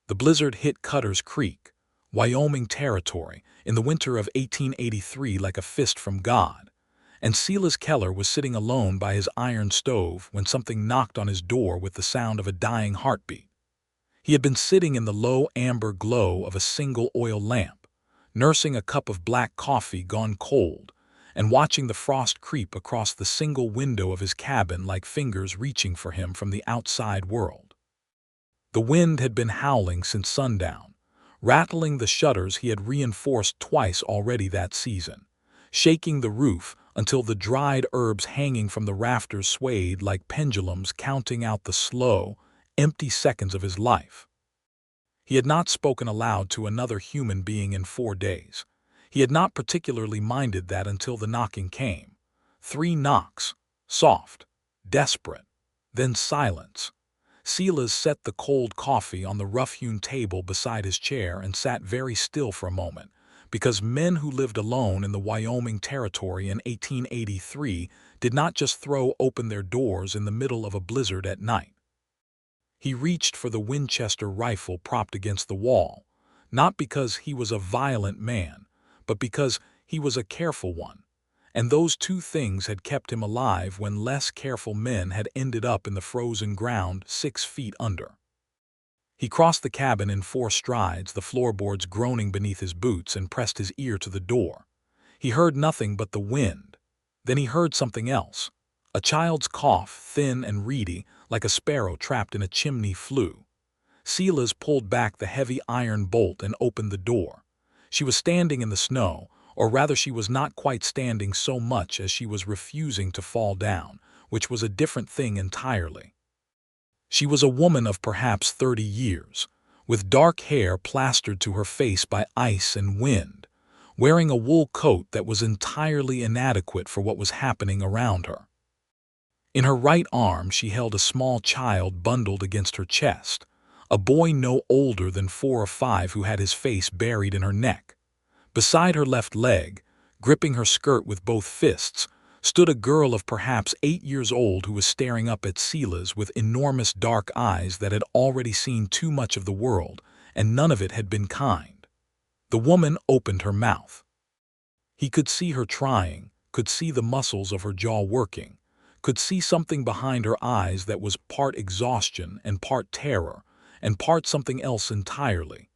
The blizzard hit Cutter's Creek, Wyoming territory, in the winter of 1883 like a fist from God, and Silas Keller was sitting alone by his iron stove when something knocked on his door with the sound of a dying heartbeat. He had been sitting in the low amber glow of a single oil lamp, nursing a cup of black coffee gone cold, and watching the frost creep across the single window of his cabin like fingers reaching for him from the outside world. The wind had been howling since sundown, rattling the shutters he had reinforced twice already that season, shaking the roof until the dried herbs hanging from the rafters swayed like pendulums counting out the slow, empty seconds of his life. He had not spoken aloud to another human being in 4 days. He had not particularly minded that until the knocking came. 3 knocks, soft, desperate, then silence. Silas set the cold coffee on the rough-hewn table beside his chair and sat very still for a moment, because men who lived alone in the Wyoming territory in 1883 did not just throw open their doors in the middle of a blizzard at night. He reached for the Winchester rifle propped against the wall, not because he was a violent man, but because he was a careful one, and those two things had kept him alive when less careful men had ended up in the frozen ground 6 feet under. He crossed the cabin in 4 strides, the floorboards groaning beneath his boots, and pressed his ear to the door. He heard nothing but the wind. Then he heard something else. A child's cough, thin and reedy, like a sparrow trapped in a chimney flue. Silas pulled back the heavy iron bolt and opened the door. She was standing in the snow, or rather she was not quite standing so much as she was refusing to fall down, which was a different thing entirely. She was a woman of perhaps 30 years, with dark hair plastered to her face by ice and wind, wearing a wool coat that was entirely inadequate for what was happening around her. In her right arm she held a small child bundled against her chest, a boy no older than 4 or 5 who had his face buried in her neck. Beside her left leg, gripping her skirt with both fists, stood a girl of perhaps 8 years old who was staring up at Silas with enormous dark eyes that had already seen too much of the world, and none of it had been kind. The woman opened her mouth. He could see her trying, could see the muscles of her jaw working, could see something behind her eyes that was part exhaustion and part terror, and part something else entirely.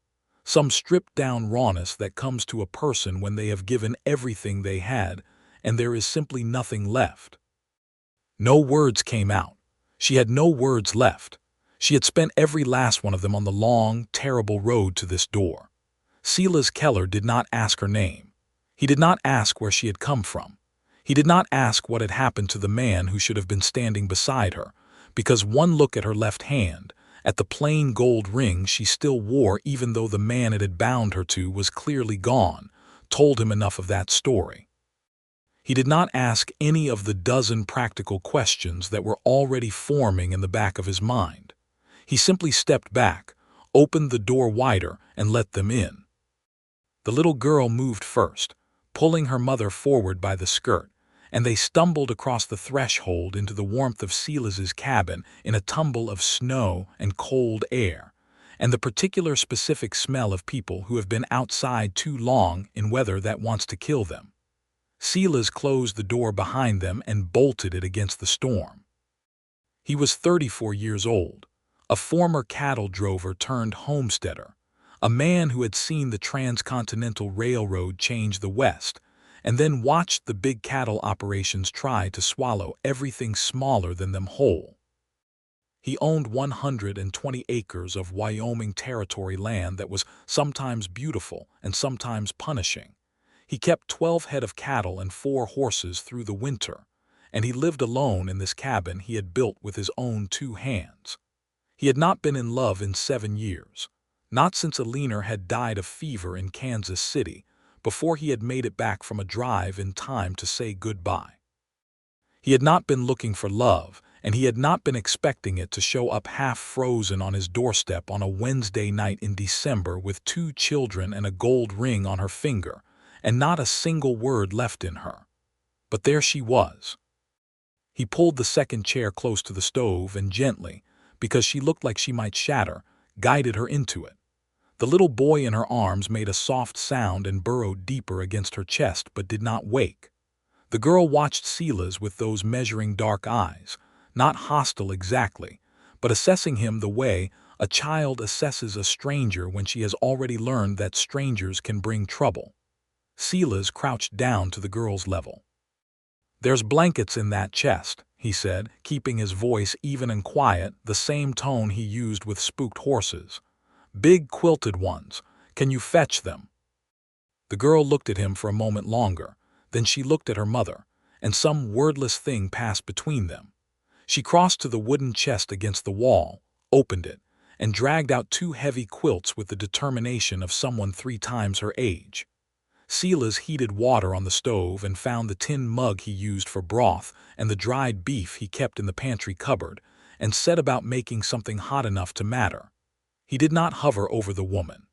Some stripped-down rawness that comes to a person when they have given everything they had, and there is simply nothing left. No words came out. She had no words left. She had spent every last one of them on the long, terrible road to this door. Silas Keller did not ask her name. He did not ask where she had come from. He did not ask what had happened to the man who should have been standing beside her, because one look at her left hand, at the plain gold ring she still wore even though the man it had bound her to was clearly gone, told him enough of that story. He did not ask any of the dozen practical questions that were already forming in the back of his mind. He simply stepped back, opened the door wider, and let them in. The little girl moved first, pulling her mother forward by the skirt, and they stumbled across the threshold into the warmth of Silas's cabin in a tumble of snow and cold air, and the particular specific smell of people who have been outside too long in weather that wants to kill them. Silas closed the door behind them and bolted it against the storm. He was 34 years old, a former cattle drover turned homesteader, a man who had seen the Transcontinental Railroad change the West, and then watched the big cattle operations try to swallow everything smaller than them whole. He owned 120 acres of Wyoming territory land that was sometimes beautiful and sometimes punishing. He kept 12 head of cattle and 4 horses through the winter, and he lived alone in this cabin he had built with his own 2 hands. He had not been in love in 7 years, not since a leaner had died of fever in Kansas City, before he had made it back from a drive in time to say goodbye. He had not been looking for love, and he had not been expecting it to show up half frozen on his doorstep on a Wednesday night in December with 2 children and a gold ring on her finger, and not a single word left in her. But there she was. He pulled the second chair close to the stove and gently, because she looked like she might shatter, guided her into it. The little boy in her arms made a soft sound and burrowed deeper against her chest but did not wake. The girl watched Silas with those measuring dark eyes, not hostile exactly, but assessing him the way a child assesses a stranger when she has already learned that strangers can bring trouble. Silas crouched down to the girl's level. "There's blankets in that chest," he said, keeping his voice even and quiet, the same tone he used with spooked horses. "Big quilted ones. Can you fetch them?" The girl looked at him for a moment longer. Then she looked at her mother, and some wordless thing passed between them. She crossed to the wooden chest against the wall, opened it, and dragged out 2 heavy quilts with the determination of someone 3 times her age. Silas heated water on the stove and found the tin mug he used for broth and the dried beef he kept in the pantry cupboard, and set about making something hot enough to matter. He did not hover over the woman.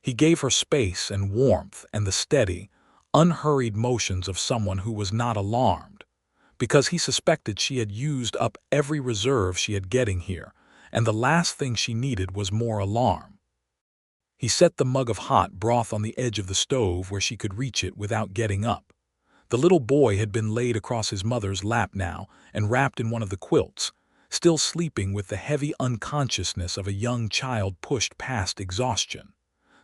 He gave her space and warmth and the steady, unhurried motions of someone who was not alarmed, because he suspected she had used up every reserve she had getting here, and the last thing she needed was more alarm. He set the mug of hot broth on the edge of the stove where she could reach it without getting up. The little boy had been laid across his mother's lap now and wrapped in one of the quilts, still sleeping with the heavy unconsciousness of a young child pushed past exhaustion.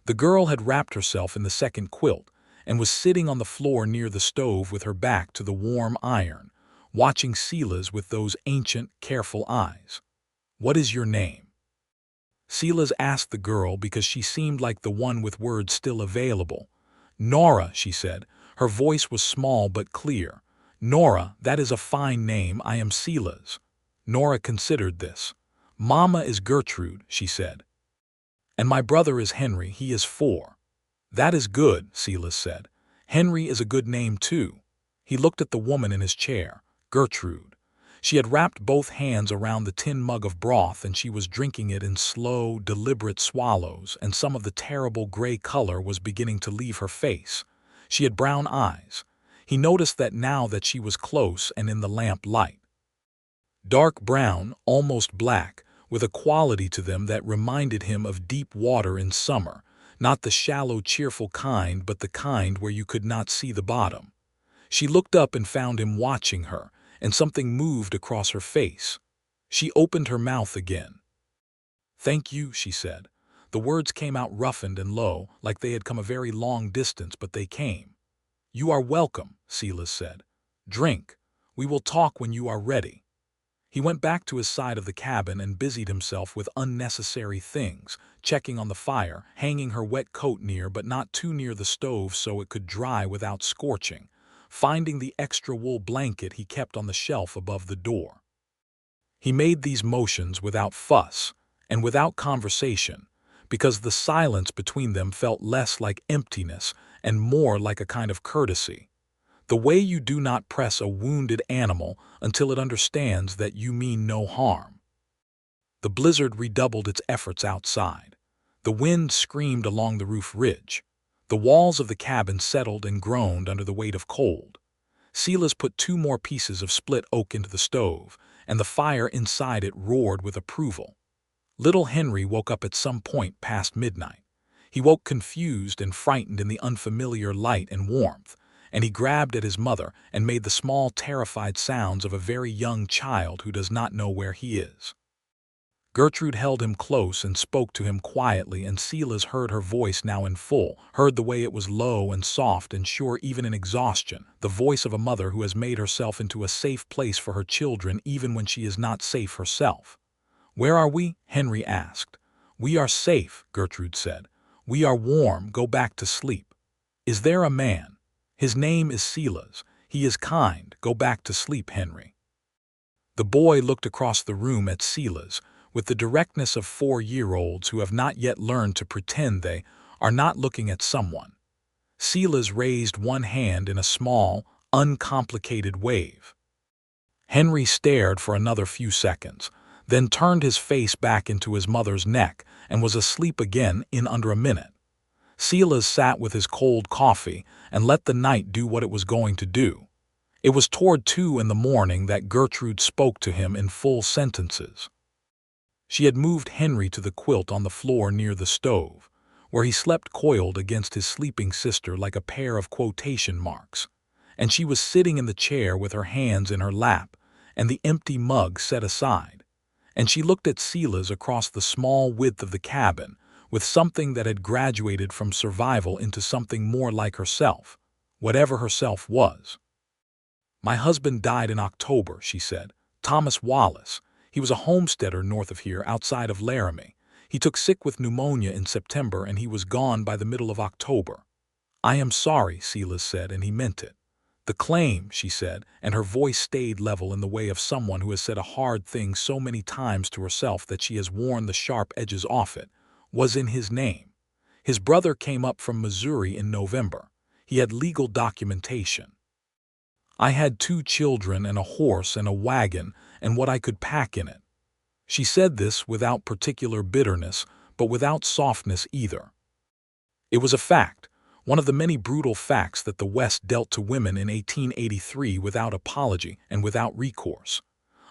The girl had wrapped herself in the second quilt and was sitting on the floor near the stove with her back to the warm iron, watching Silas with those ancient, careful eyes. "What is your name?" Silas asked the girl because she seemed like the one with words still available. "Nora," she said. Her voice was small but clear. "Nora, that is a fine name. I am Silas." Nora considered this. "Mama is Gertrude," she said. "And my brother is Henry. He is 4. "That is good," Silas said. "Henry is a good name too." He looked at the woman in his chair, Gertrude. She had wrapped both hands around the tin mug of broth and she was drinking it in slow, deliberate swallows, and some of the terrible gray color was beginning to leave her face. She had brown eyes. He noticed that now that she was close and in the lamp light. Dark brown, almost black, with a quality to them that reminded him of deep water in summer, not the shallow, cheerful kind, but the kind where you could not see the bottom. She looked up and found him watching her, and something moved across her face. She opened her mouth again. "Thank you," she said. The words came out roughened and low, like they had come a very long distance, but they came. "You are welcome," Silas said. "Drink. We will talk when you are ready." He went back to his side of the cabin and busied himself with unnecessary things, checking on the fire, hanging her wet coat near but not too near the stove so it could dry without scorching, finding the extra wool blanket he kept on the shelf above the door. He made these motions without fuss and without conversation, because the silence between them felt less like emptiness and more like a kind of courtesy. The way you do not press a wounded animal until it understands that you mean no harm. The blizzard redoubled its efforts outside. The wind screamed along the roof ridge. The walls of the cabin settled and groaned under the weight of cold. Silas put 2 more pieces of split oak into the stove, and the fire inside it roared with approval. Little Henry woke up at some point past midnight. He woke confused and frightened in the unfamiliar light and warmth, and he grabbed at his mother and made the small, terrified sounds of a very young child who does not know where he is. Gertrude held him close and spoke to him quietly, and Silas heard her voice now in full, heard the way it was low and soft and sure even in exhaustion, the voice of a mother who has made herself into a safe place for her children even when she is not safe herself. "Where are we?" Henry asked. "We are safe," Gertrude said. "We are warm. Go back to sleep." "Is there a man?" "His name is Silas. He is kind. Go back to sleep, Henry." The boy looked across the room at Silas, with the directness of 4-year-olds who have not yet learned to pretend they are not looking at someone. Silas raised one hand in a small, uncomplicated wave. Henry stared for another few seconds, then turned his face back into his mother's neck and was asleep again in under a minute. Silas sat with his cold coffee and let the night do what it was going to do. It was toward 2 in the morning that Gertrude spoke to him in full sentences. She had moved Henry to the quilt on the floor near the stove, where he slept coiled against his sleeping sister like a pair of quotation marks, and she was sitting in the chair with her hands in her lap and the empty mug set aside, and she looked at Silas across the small width of the cabin with something that had graduated from survival into something more like herself, whatever herself was. "My husband died in October," she said. "Thomas Wallace. He was a homesteader north of here, outside of Laramie. He took sick with pneumonia in September and he was gone by the middle of October." "I am sorry," Silas said, and he meant it. "The claim," she said, and her voice stayed level in the way of someone who has said a hard thing so many times to herself that she has worn the sharp edges off it, "was in his name. His brother came up from Missouri in November. He had legal documentation. I had 2 children and a horse and a wagon and what I could pack in it." She said this without particular bitterness, but without softness either. It was a fact, one of the many brutal facts that the West dealt to women in 1883 without apology and without recourse.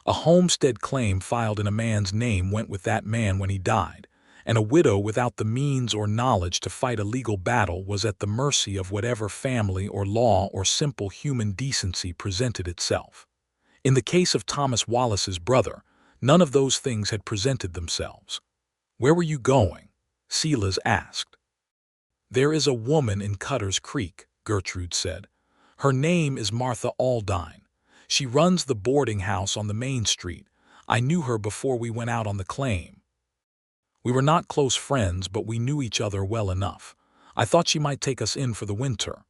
A homestead claim filed in a man's name went with that man when he died, and a widow without the means or knowledge to fight a legal battle was at the mercy of whatever family or law or simple human decency presented itself. In the case of Thomas Wallace's brother, none of those things had presented themselves. "Where were you going?" Silas asked. "There is a woman in Cutter's Creek," Gertrude said. "Her name is Martha Aldine. She runs the boarding house on the main street. I knew her before we went out on the claim. We were not close friends, but we knew each other well enough. I thought she might take us in for the winter."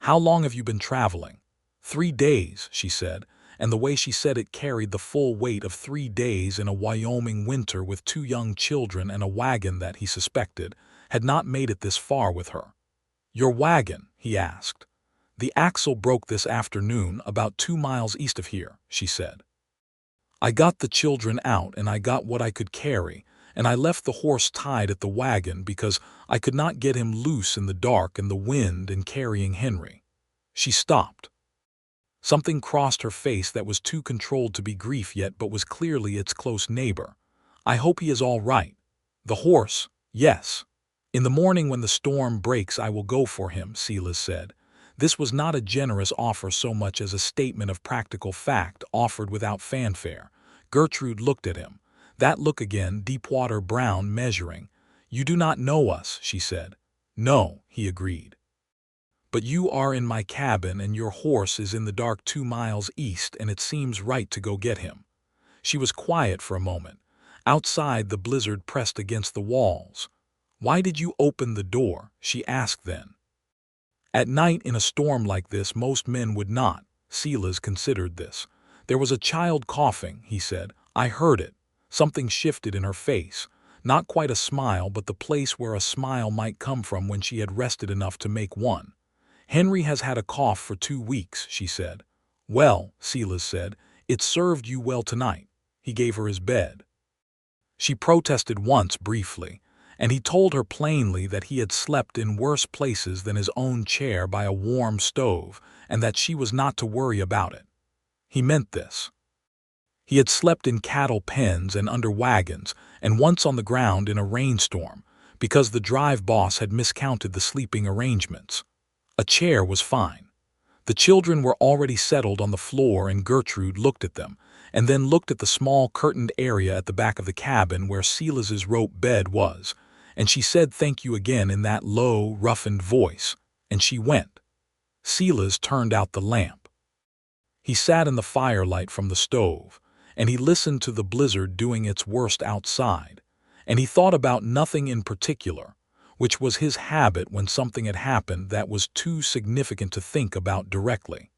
"How long have you been traveling?" "3 days," she said, and the way she said it carried the full weight of 3 days in a Wyoming winter with 2 young children and a wagon that, he suspected, had not made it this far with her. "Your wagon?" he asked. "The axle broke this afternoon about 2 miles east of here," she said. "I got the children out and I got what I could carry, and I left the horse tied at the wagon because I could not get him loose in the dark and the wind and carrying Henry." She stopped. Something crossed her face that was too controlled to be grief yet but was clearly its close neighbor. "I hope he is all right." "The horse? Yes. In the morning when the storm breaks I will go for him," Silas said. This was not a generous offer so much as a statement of practical fact offered without fanfare. Gertrude looked at him. That look again, deep-water brown, measuring. "You do not know us," she said. "No," he agreed. "But you are in my cabin and your horse is in the dark 2 miles east and it seems right to go get him." She was quiet for a moment. Outside the blizzard pressed against the walls. "Why did you open the door?" she asked then. At night in a storm like this most men would not. Silas considered this. "There was a child coughing," he said. "I heard it." Something shifted in her face. Not quite a smile, but the place where a smile might come from when she had rested enough to make one. "Henry has had a cough for 2 weeks," she said. "Well," Silas said, "it served you well tonight." He gave her his bed. She protested once briefly, and he told her plainly that he had slept in worse places than his own chair by a warm stove, and that she was not to worry about it. He meant this. He had slept in cattle pens and under wagons, and once on the ground in a rainstorm, because the drive boss had miscounted the sleeping arrangements. A chair was fine. The children were already settled on the floor and Gertrude looked at them, and then looked at the small curtained area at the back of the cabin where Silas's rope bed was, and she said thank you again in that low, roughened voice, and she went. Silas turned out the lamp. He sat in the firelight from the stove, and he listened to the blizzard doing its worst outside, and he thought about nothing in particular, which was his habit when something had happened that was too significant to think about directly.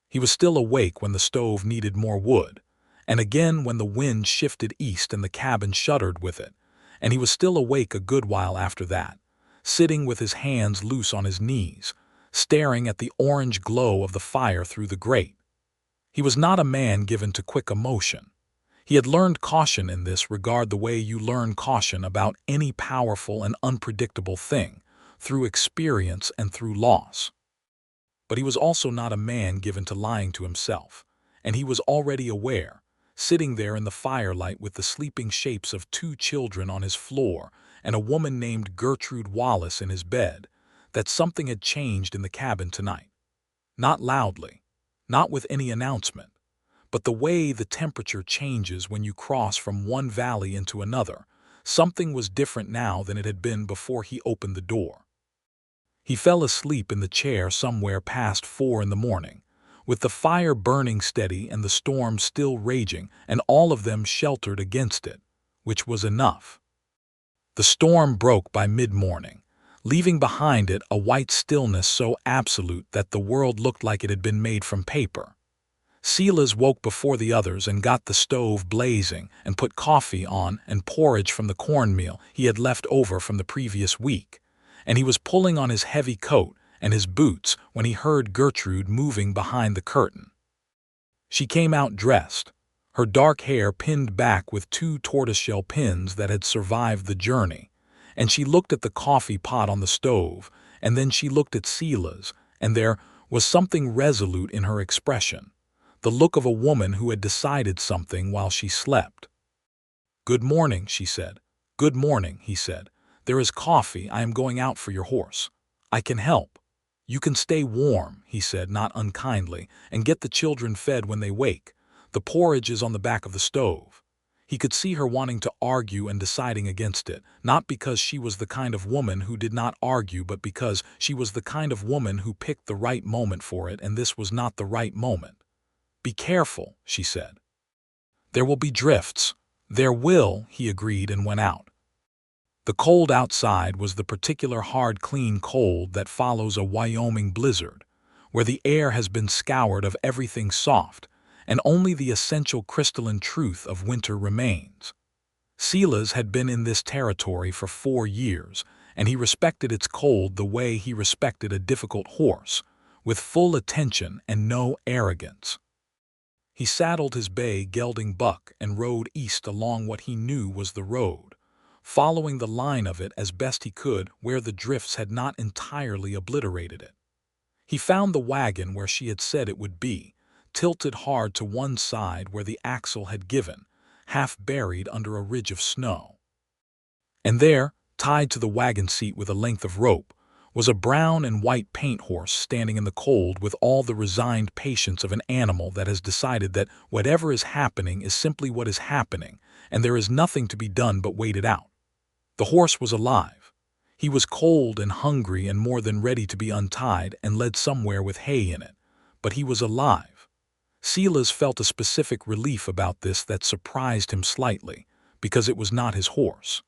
He was still awake when the stove needed more wood, and again when the wind shifted east and the cabin shuddered with it, and he was still awake a good while after that, sitting with his hands loose on his knees, staring at the orange glow of the fire through the grate. He was not a man given to quick emotion. He had learned caution in this regard the way you learn caution about any powerful and unpredictable thing, through experience and through loss. But he was also not a man given to lying to himself, and he was already aware, sitting there in the firelight with the sleeping shapes of 2 children on his floor and a woman named Gertrude Wallace in his bed, that something had changed in the cabin tonight. Not loudly, not with any announcement, but the way the temperature changes when you cross from one valley into another. Something was different now than it had been before he opened the door. He fell asleep in the chair somewhere past 4 in the morning, with the fire burning steady and the storm still raging, and all of them sheltered against it, which was enough. The storm broke by mid-morning, leaving behind it a white stillness so absolute that the world looked like it had been made from paper. Silas woke before the others and got the stove blazing and put coffee on and porridge from the cornmeal he had left over from the previous week, and he was pulling on his heavy coat and his boots when he heard Gertrude moving behind the curtain. She came out dressed, her dark hair pinned back with 2 tortoiseshell pins that had survived the journey, and she looked at the coffee pot on the stove, and then she looked at Silas, and there was something resolute in her expression, the look of a woman who had decided something while she slept. "Good morning," she said. "Good morning," he said. "There is coffee. I am going out for your horse. I can help. You can stay warm," he said, not unkindly, "and get the children fed when they wake. The porridge is on the back of the stove." He could see her wanting to argue and deciding against it, not because she was the kind of woman who did not argue, but because she was the kind of woman who picked the right moment for it, and this was not the right moment. "Be careful," she said. "There will be drifts." "There will," he agreed and went out. The cold outside was the particular hard, clean cold that follows a Wyoming blizzard, where the air has been scoured of everything soft, and only the essential crystalline truth of winter remains. Silas had been in this territory for 4 years, and he respected its cold the way he respected a difficult horse, with full attention and no arrogance. He saddled his bay gelding buck and rode east along what he knew was the road, following the line of it as best he could where the drifts had not entirely obliterated it. He found the wagon where she had said it would be, tilted hard to one side where the axle had given, half buried under a ridge of snow. And there, tied to the wagon seat with a length of rope, was a brown and white paint horse standing in the cold with all the resigned patience of an animal that has decided that whatever is happening is simply what is happening, and there is nothing to be done but wait it out. The horse was alive. He was cold and hungry and more than ready to be untied and led somewhere with hay in it, but he was alive. Silas felt a specific relief about this that surprised him slightly, because it was not his horse.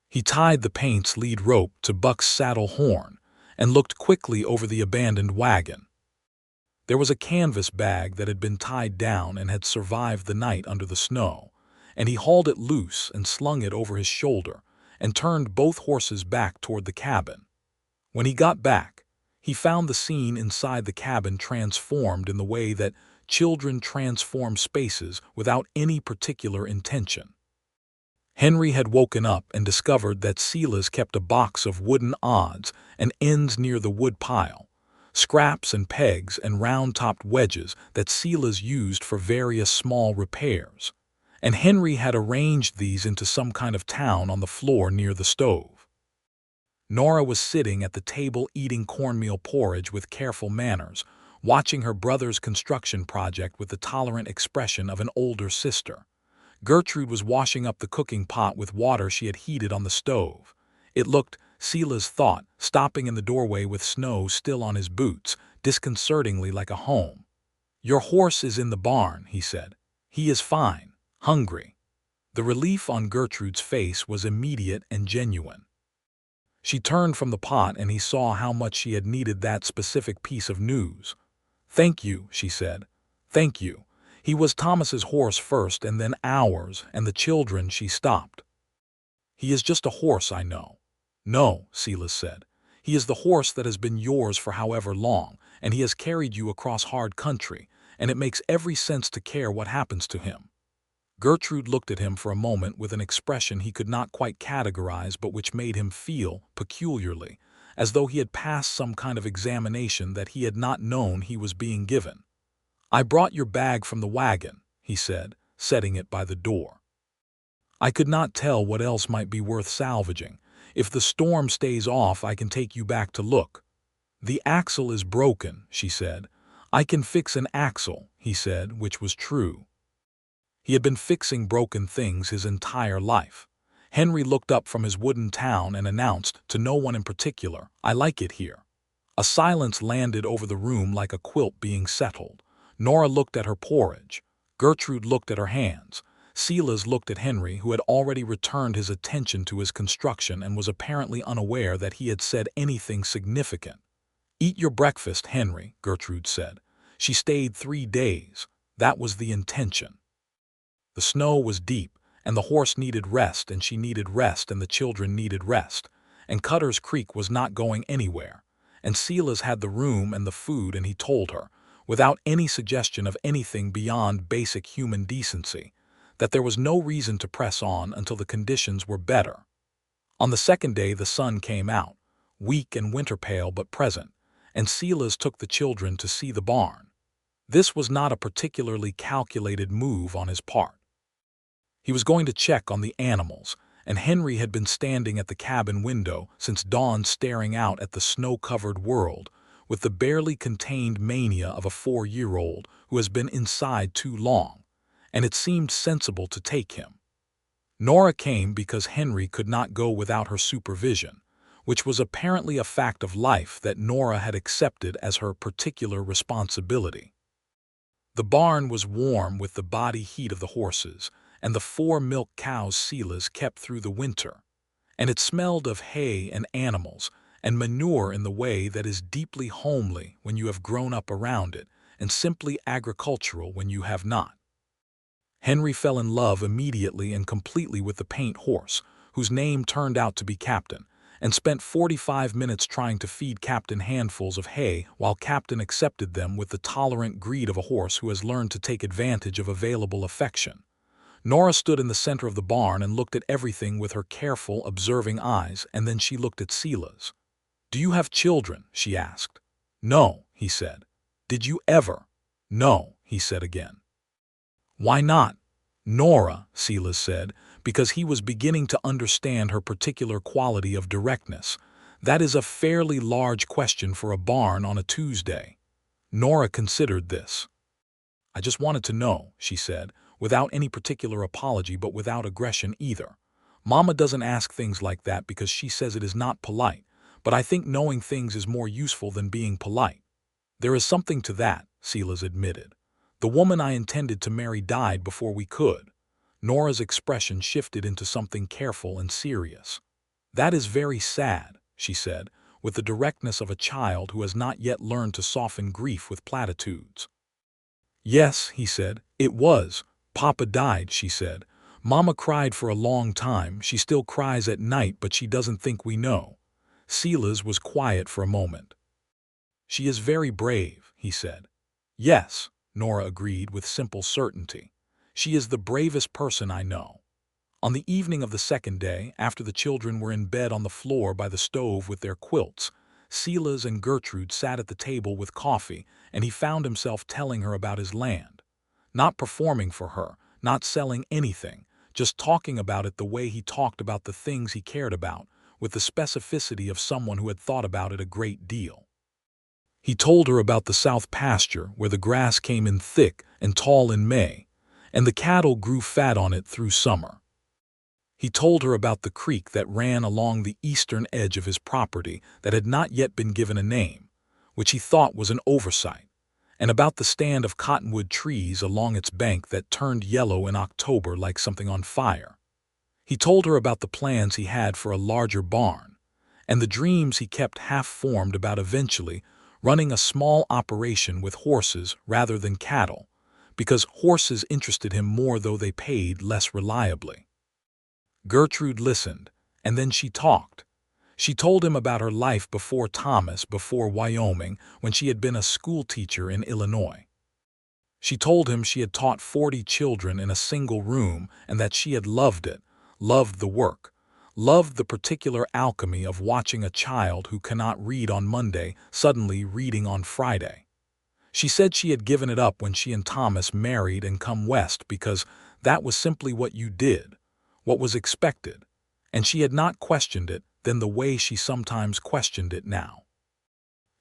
He tied the paint's lead rope to Buck's saddle horn and looked quickly over the abandoned wagon. There was a canvas bag that had been tied down and had survived the night under the snow, and he hauled it loose and slung it over his shoulder and turned both horses back toward the cabin. When he got back, he found the scene inside the cabin transformed in the way that children transform spaces without any particular intention. Henry had woken up and discovered that Silas kept a box of wooden odds and ends near the wood pile, scraps and pegs and round-topped wedges that Silas used for various small repairs, and Henry had arranged these into some kind of town on the floor near the stove. Nora was sitting at the table eating cornmeal porridge with careful manners, watching her brother's construction project with the tolerant expression of an older sister. Gertrude was washing up the cooking pot with water she had heated on the stove. It looked, Silas thought, stopping in the doorway with snow still on his boots, disconcertingly like a home. "Your horse is in the barn," he said. "He is fine, hungry." The relief on Gertrude's face was immediate and genuine. She turned from the pot and he saw how much she had needed that specific piece of news. "Thank you," she said. "Thank you. He was Thomas's horse first and then ours and the children." She stopped. "He is just a horse, I know." "No," Silas said. "He is the horse that has been yours for however long, and he has carried you across hard country, and it makes every sense to care what happens to him." Gertrude looked at him for a moment with an expression he could not quite categorize but which made him feel, peculiarly, as though he had passed some kind of examination that he had not known he was being given. "I brought your bag from the wagon," he said, setting it by the door. I could not tell what else might be worth salvaging. If the storm stays off, I can take you back to look. The axle is broken, she said. I can fix an axle, he said, which was true. He had been fixing broken things his entire life. Henry looked up from his wooden town and announced, to no one in particular, "I like it here." A silence landed over the room like a quilt being settled. Nora looked at her porridge. Gertrude looked at her hands. Silas looked at Henry, who had already returned his attention to his construction and was apparently unaware that he had said anything significant. "Eat your breakfast, Henry," Gertrude said. She stayed 3 days. That was the intention. The snow was deep, and the horse needed rest, and she needed rest, and the children needed rest. And Cutter's Creek was not going anywhere. And Silas had the room and the food, and he told her, without any suggestion of anything beyond basic human decency, that there was no reason to press on until the conditions were better. On the second day the sun came out, weak and winter-pale but present, and Silas took the children to see the barn. This was not a particularly calculated move on his part. He was going to check on the animals, and Henry had been standing at the cabin window since dawn staring out at the snow-covered world with the barely contained mania of a 4-year-old who has been inside too long, and it seemed sensible to take him. Nora came because Henry could not go without her supervision, which was apparently a fact of life that Nora had accepted as her particular responsibility. The barn was warm with the body heat of the horses, and the 4 milk cows Silas kept through the winter, and it smelled of hay and animals and manure in the way that is deeply homely when you have grown up around it, and simply agricultural when you have not. Henry fell in love immediately and completely with the paint horse, whose name turned out to be Captain, and spent 45 minutes trying to feed Captain handfuls of hay while Captain accepted them with the tolerant greed of a horse who has learned to take advantage of available affection. Nora stood in the center of the barn and looked at everything with her careful, observing eyes, and then she looked at Silas. "Do you have children?" she asked. "No," he said. "Did you ever?" "No," he said again. "Why not?" "Nora," Silas said, because he was beginning to understand her particular quality of directness. "That is a fairly large question for a barn on a Tuesday." Nora considered this. "I just wanted to know," she said, without any particular apology but without aggression either. "Mama doesn't ask things like that because she says it is not polite, but I think knowing things is more useful than being polite." "There is something to that," Silas admitted. "The woman I intended to marry died before we could." Nora's expression shifted into something careful and serious. "That is very sad," she said, with the directness of a child who has not yet learned to soften grief with platitudes. "Yes," he said, "it was. Papa died," she said. "Mama cried for a long time. She still cries at night, but she doesn't think we know." Silas was quiet for a moment. "She is very brave," he said. "Yes," Nora agreed with simple certainty. "She is the bravest person I know." On the evening of the second day, after the children were in bed on the floor by the stove with their quilts, Silas and Gertrude sat at the table with coffee, and he found himself telling her about his land. Not performing for her, not selling anything, just talking about it the way he talked about the things he cared about, with the specificity of someone who had thought about it a great deal. He told her about the south pasture where the grass came in thick and tall in May, and the cattle grew fat on it through summer. He told her about the creek that ran along the eastern edge of his property that had not yet been given a name, which he thought was an oversight, and about the stand of cottonwood trees along its bank that turned yellow in October like something on fire. He told her about the plans he had for a larger barn, and the dreams he kept half-formed about eventually running a small operation with horses rather than cattle, because horses interested him more though they paid less reliably. Gertrude listened, and then she talked. She told him about her life before Thomas, before Wyoming, when she had been a school teacher in Illinois. She told him she had taught 40 children in a single room and that she had loved it, loved the work, loved the particular alchemy of watching a child who cannot read on Monday suddenly reading on Friday. She said she had given it up when she and Thomas married and come west because That was simply what you did, what was expected, and she had not questioned it then the way she sometimes questioned it now.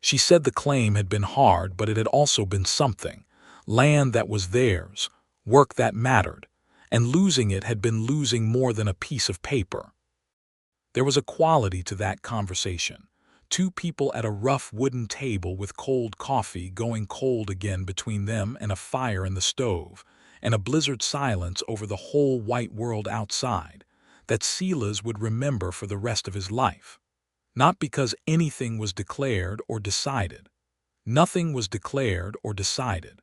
She said the claim had been hard, but it had also been something. Land that was theirs, work that mattered, and losing it had been losing more than a piece of paper. There was a quality to that conversation. Two people at a rough wooden table with cold coffee going cold again between them and a fire in the stove, and a blizzard silence over the whole white world outside, that Silas would remember for the rest of his life. Not because anything was declared or decided. Nothing was declared or decided.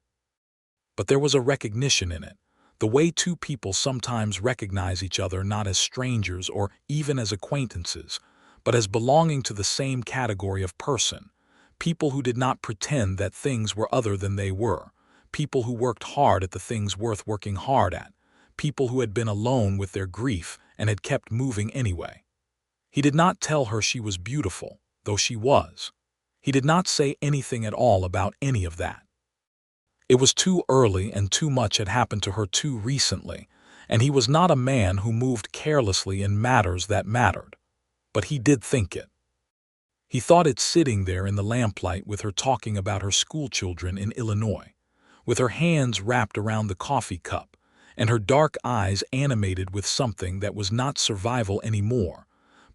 But there was a recognition in it, the way two people sometimes recognize each other not as strangers or even as acquaintances, but as belonging to the same category of person, people who did not pretend that things were other than they were, people who worked hard at the things worth working hard at, people who had been alone with their grief and had kept moving anyway. He did not tell her she was beautiful, though she was. He did not say anything at all about any of that. It was too early and too much had happened to her too recently, and he was not a man who moved carelessly in matters that mattered. But he did think it. He thought it sitting there in the lamplight with her talking about her schoolchildren in Illinois, with her hands wrapped around the coffee cup, and her dark eyes animated with something that was not survival anymore,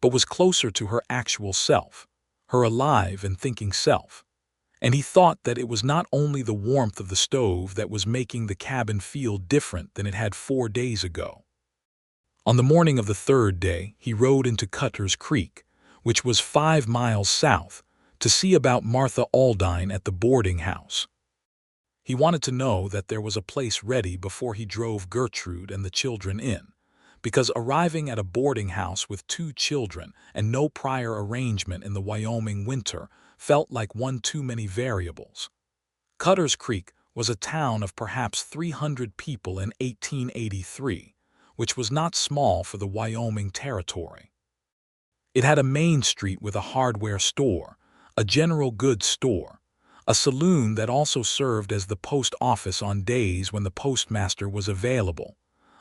but was closer to her actual self, her alive and thinking self. And he thought that it was not only the warmth of the stove that was making the cabin feel different than it had 4 days ago. On the morning of the third day, he rode into Cutter's Creek, which was 5 miles south, to see about Martha Aldine at the boarding house. He wanted to know that there was a place ready before he drove Gertrude and the children in, because arriving at a boarding house with 2 children and no prior arrangement in the Wyoming winter felt like one too many variables. Cutter's Creek was a town of perhaps 300 people in 1883, which was not small for the Wyoming territory. It had a main street with a hardware store, a general goods store, a saloon that also served as the post office on days when the postmaster was available,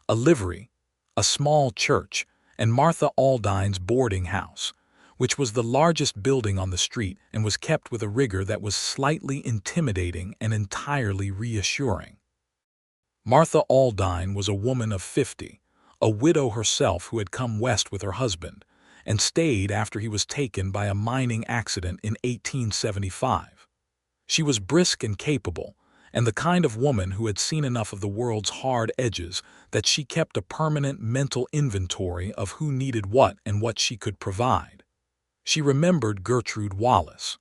a livery, a small church, and Martha Aldine's boarding house, which was the largest building on the street and was kept with a rigor that was slightly intimidating and entirely reassuring. Martha Aldine was a woman of 50, a widow herself who had come west with her husband, and stayed after he was taken by a mining accident in 1875. She was brisk and capable, and the kind of woman who had seen enough of the world's hard edges that she kept a permanent mental inventory of who needed what and what she could provide. She remembered Gertrude Wallace.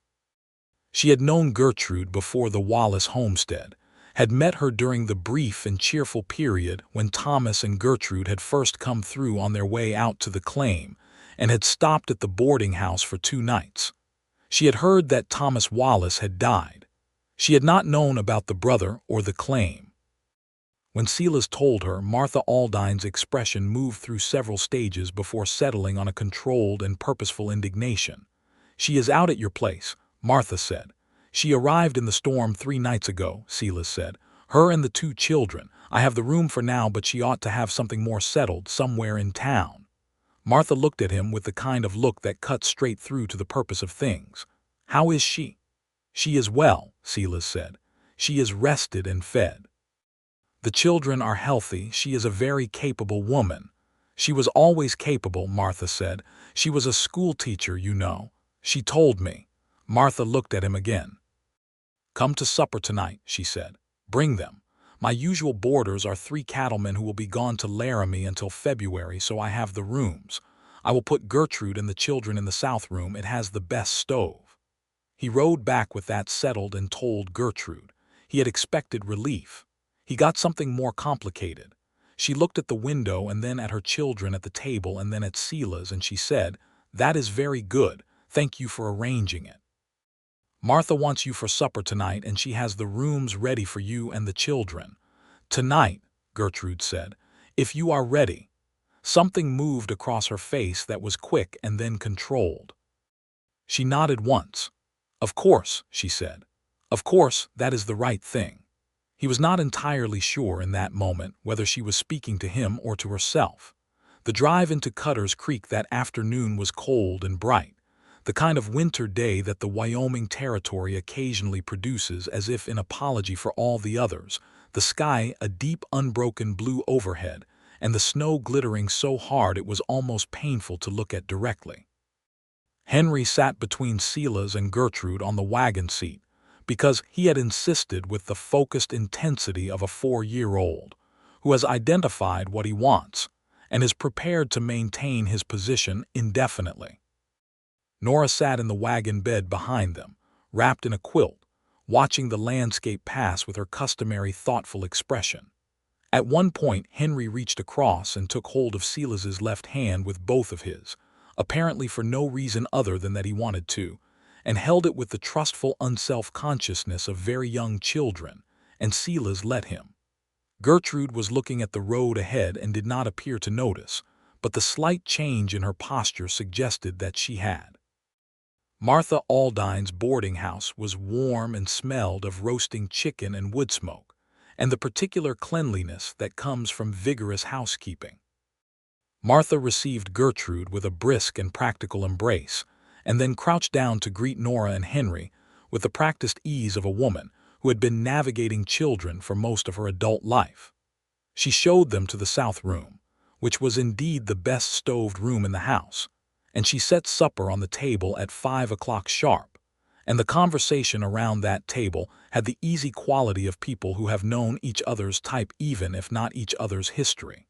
She had known Gertrude before the Wallace homestead, had met her during the brief and cheerful period when Thomas and Gertrude had first come through on their way out to the claim, and had stopped at the boarding house for 2 nights. She had heard that Thomas Wallace had died. She had not known about the brother or the claim. When Silas told her, Martha Aldine's expression moved through several stages before settling on a controlled and purposeful indignation. "She is out at your place," Martha said. "She arrived in the storm 3 nights ago," Silas said. "Her and the 2 children. I have the room for now, but she ought to have something more settled somewhere in town." Martha looked at him with the kind of look that cut straight through to the purpose of things. "How is she?" "She is well," Silas said. "She is rested and fed. The children are healthy. She is a very capable woman." "She was always capable," Martha said. "She was a school teacher, you know. She told me." Martha looked at him again. "Come to supper tonight," she said. "Bring them. My usual boarders are 3 cattlemen who will be gone to Laramie until February, so I have the rooms. I will put Gertrude and the children in the south room. It has the best stove." He rode back with that settled and told Gertrude. He had expected relief. He got something more complicated. She looked at the window and then at her children at the table and then at Silas, and she said, "That is very good. Thank you for arranging it. Martha wants you for supper tonight, and she has the rooms ready for you and the children." "Tonight," Gertrude said, "if you are ready." Something moved across her face that was quick and then controlled. She nodded once. "Of course," she said. "Of course, that is the right thing." He was not entirely sure in that moment whether she was speaking to him or to herself. The drive into Cutter's Creek that afternoon was cold and bright, the kind of winter day that the Wyoming Territory occasionally produces as if in apology for all the others, the sky a deep unbroken blue overhead, and the snow glittering so hard it was almost painful to look at directly. Henry sat between Silas and Gertrude on the wagon seat, because he had insisted with the focused intensity of a 4-year-old, who has identified what he wants, and is prepared to maintain his position indefinitely. Nora sat in the wagon bed behind them, wrapped in a quilt, watching the landscape pass with her customary thoughtful expression. At one point, Henry reached across and took hold of Silas's left hand with both of his, apparently for no reason other than that he wanted to, and held it with the trustful unself-consciousness of very young children, and Silas let him. Gertrude was looking at the road ahead and did not appear to notice, but the slight change in her posture suggested that she had. Martha Aldine's boarding house was warm and smelled of roasting chicken and wood smoke, and the particular cleanliness that comes from vigorous housekeeping. Martha received Gertrude with a brisk and practical embrace, and then crouched down to greet Nora and Henry with the practiced ease of a woman who had been navigating children for most of her adult life. She showed them to the south room, which was indeed the best stoved room in the house, and she set supper on the table at 5 o'clock sharp, and the conversation around that table had the easy quality of people who have known each other's type even if not each other's history.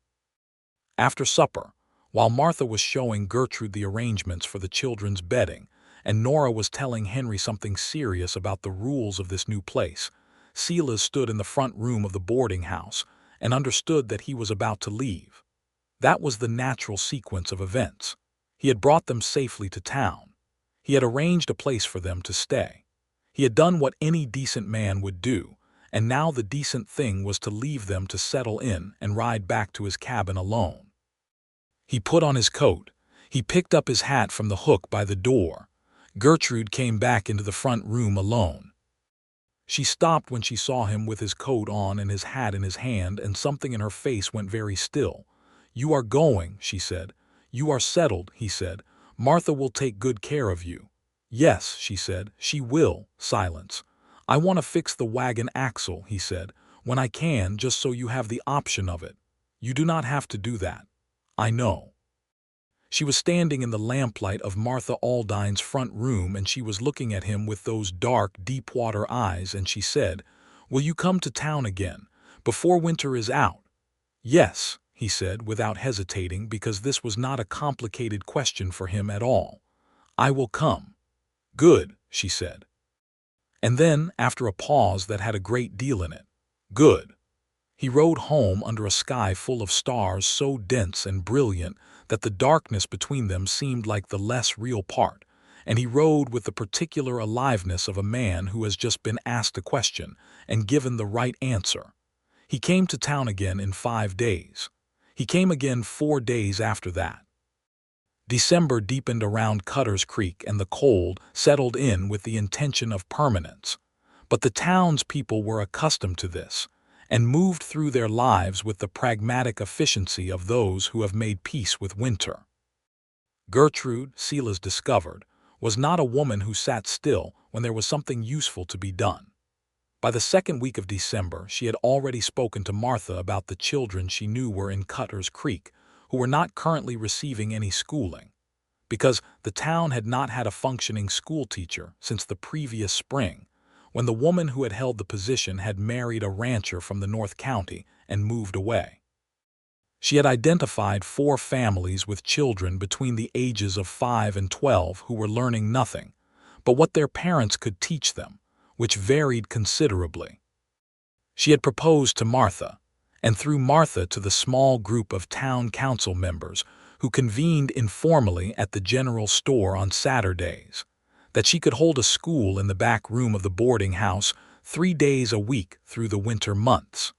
After supper, while Martha was showing Gertrude the arrangements for the children's bedding, and Nora was telling Henry something serious about the rules of this new place, Silas stood in the front room of the boarding house and understood that he was about to leave. That was the natural sequence of events. He had brought them safely to town. He had arranged a place for them to stay. He had done what any decent man would do, and now the decent thing was to leave them to settle in and ride back to his cabin alone. He put on his coat. He picked up his hat from the hook by the door. Gertrude came back into the front room alone. She stopped when she saw him with his coat on and his hat in his hand, and something in her face went very still. "You are going," she said. "You are settled," he said. "Martha will take good care of you." "Yes," she said, "she will." Silence. "I want to fix the wagon axle," he said, "when I can, just so you have the option of it. You do not have to do that. I know." She was standing in the lamplight of Martha Aldine's front room, and she was looking at him with those dark, deep-water eyes, and she said, "Will you come to town again, before winter is out?" "Yes," he said, without hesitating, because this was not a complicated question for him at all. "I will come." "Good," she said. And then, after a pause that had a great deal in it, "Good." He rode home under a sky full of stars so dense and brilliant that the darkness between them seemed like the less real part, and he rode with the particular aliveness of a man who has just been asked a question and given the right answer. He came to town again in 5 days. He came again 4 days after that. December deepened around Cutter's Creek, and the cold settled in with the intention of permanence. But the townspeople were accustomed to this, and moved through their lives with the pragmatic efficiency of those who have made peace with winter. Gertrude, Silas discovered, was not a woman who sat still when there was something useful to be done. By the second week of December, she had already spoken to Martha about the children she knew were in Cutter's Creek, who were not currently receiving any schooling, because the town had not had a functioning schoolteacher since the previous spring, when the woman who had held the position had married a rancher from the North County and moved away. She had identified 4 families with children between the ages of 5 and 12 who were learning nothing but what their parents could teach them, which varied considerably. She had proposed to Martha, and through Martha to the small group of town council members who convened informally at the general store on Saturdays, that she could hold a school in the back room of the boarding house 3 days a week through the winter months.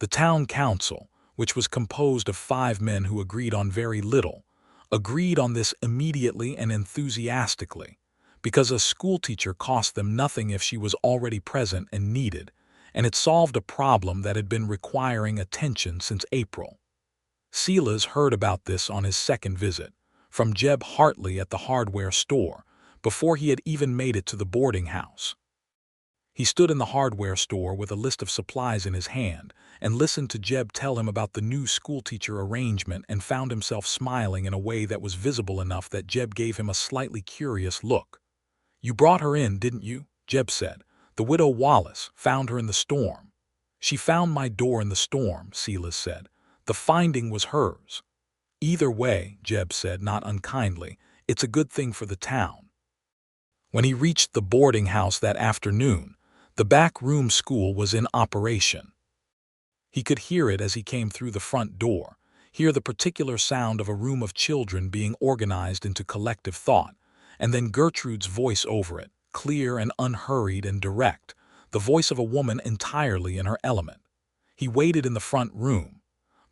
The town council, which was composed of 5 men who agreed on very little, agreed on this immediately and enthusiastically, because a schoolteacher cost them nothing if she was already present and needed, and it solved a problem that had been requiring attention since April. Silas heard about this on his second visit, from Jeb Hartley at the hardware store, before he had even made it to the boarding house. He stood in the hardware store with a list of supplies in his hand and listened to Jeb tell him about the new schoolteacher arrangement and found himself smiling in a way that was visible enough that Jeb gave him a slightly curious look. "You brought her in, didn't you?" Jeb said. "The widow Wallace found her in the storm." "She found my door in the storm," Silas said. "The finding was hers." "Either way," Jeb said, not unkindly, "it's a good thing for the town." When he reached the boarding house that afternoon, the back room school was in operation. He could hear it as he came through the front door, hear the particular sound of a room of children being organized into collective thought, and then Gertrude's voice over it, clear and unhurried and direct, the voice of a woman entirely in her element. He waited in the front room.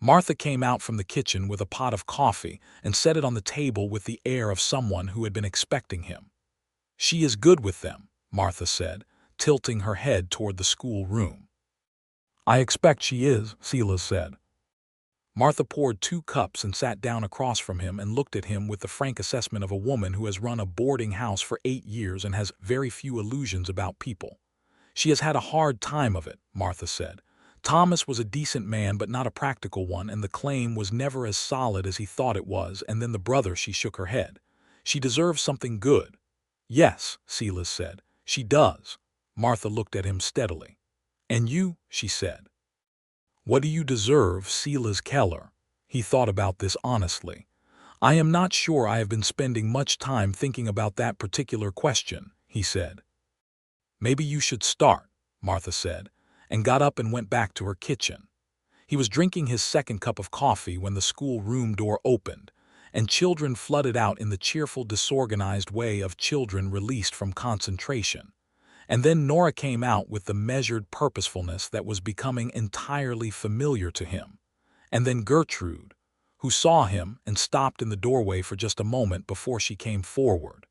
Martha came out from the kitchen with a pot of coffee and set it on the table with the air of someone who had been expecting him. "She is good with them," Martha said, tilting her head toward the school room. "I expect she is," Silas said. Martha poured 2 cups and sat down across from him and looked at him with the frank assessment of a woman who has run a boarding house for 8 years and has very few illusions about people. "She has had a hard time of it," Martha said. "Thomas was a decent man but not a practical one, and the claim was never as solid as he thought it was, and then the brother." She shook her head. "She deserves something good." "Yes," Silas said, "she does." Martha looked at him steadily. "And you?" she said. "What do you deserve, Silas Keller?" He thought about this honestly. "I am not sure I have been spending much time thinking about that particular question," he said. "Maybe you should start," Martha said, and got up and went back to her kitchen. He was drinking his second cup of coffee when the school room door opened, and children flooded out in the cheerful, disorganized way of children released from concentration. And then Nora came out with the measured purposefulness that was becoming entirely familiar to him. And then Gertrude, who saw him and stopped in the doorway for just a moment before she came forward.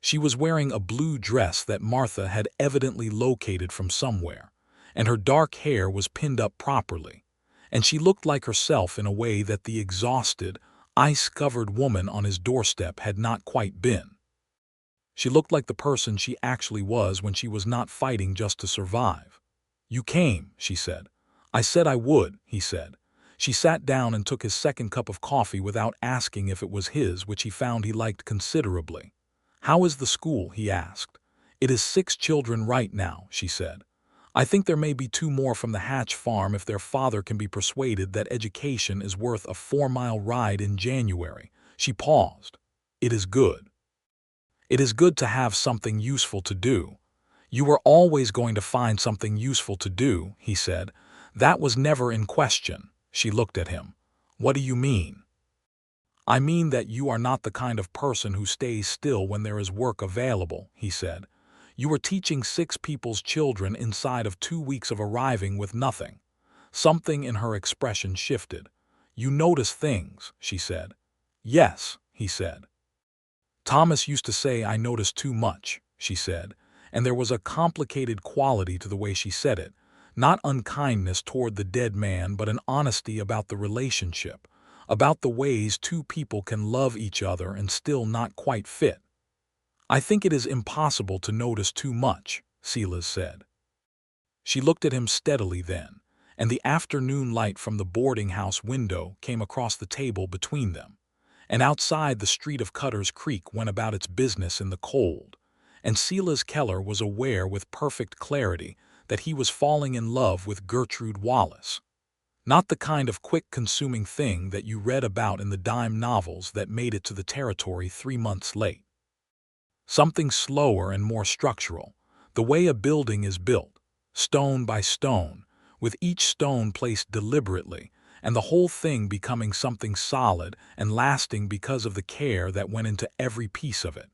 She was wearing a blue dress that Martha had evidently located from somewhere, and her dark hair was pinned up properly, and she looked like herself in a way that the exhausted, ice-covered woman on his doorstep had not quite been. She looked like the person she actually was when she was not fighting just to survive. "You came," she said. "I said I would," he said. She sat down and took his second cup of coffee without asking if it was his, which he found he liked considerably. "How is the school?" he asked. "It is 6 children right now," she said. "I think there may be 2 more from the Hatch farm if their father can be persuaded that education is worth a 4-mile ride in January." She paused. "It is good. It is good to have something useful to do." "You were always going to find something useful to do," he said. "That was never in question." She looked at him. "What do you mean?" "I mean that you are not the kind of person who stays still when there is work available," he said. "You were teaching 6 people's children inside of 2 weeks of arriving with nothing." Something in her expression shifted. "You notice things," she said. "Yes," he said. "Thomas used to say I notice too much," she said, and there was a complicated quality to the way she said it, not unkindness toward the dead man but an honesty about the relationship, about the ways 2 people can love each other and still not quite fit. "I think it is impossible to notice too much," Silas said. She looked at him steadily then, and the afternoon light from the boarding house window came across the table between them. And outside the street of Cutter's Creek went about its business in the cold, and Silas Keller was aware with perfect clarity that he was falling in love with Gertrude Wallace. Not the kind of quick-consuming thing that you read about in the dime novels that made it to the territory 3 months late. Something slower and more structural, the way a building is built, stone by stone, with each stone placed deliberately, and the whole thing becoming something solid and lasting because of the care that went into every piece of it.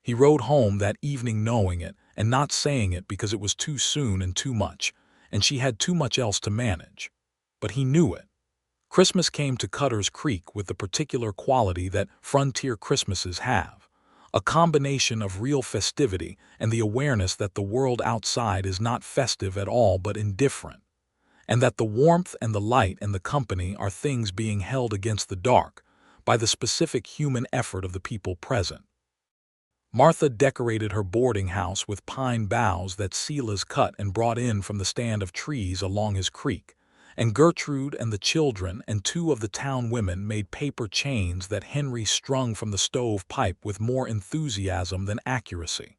He rode home that evening knowing it and not saying it because it was too soon and too much, and she had too much else to manage. But he knew it. Christmas came to Cutter's Creek with the particular quality that frontier Christmases have, a combination of real festivity and the awareness that the world outside is not festive at all but indifferent, and that the warmth and the light and the company are things being held against the dark by the specific human effort of the people present. Martha decorated her boarding house with pine boughs that Silas cut and brought in from the stand of trees along his creek, and Gertrude and the children and two of the town women made paper chains that Henry strung from the stove pipe with more enthusiasm than accuracy.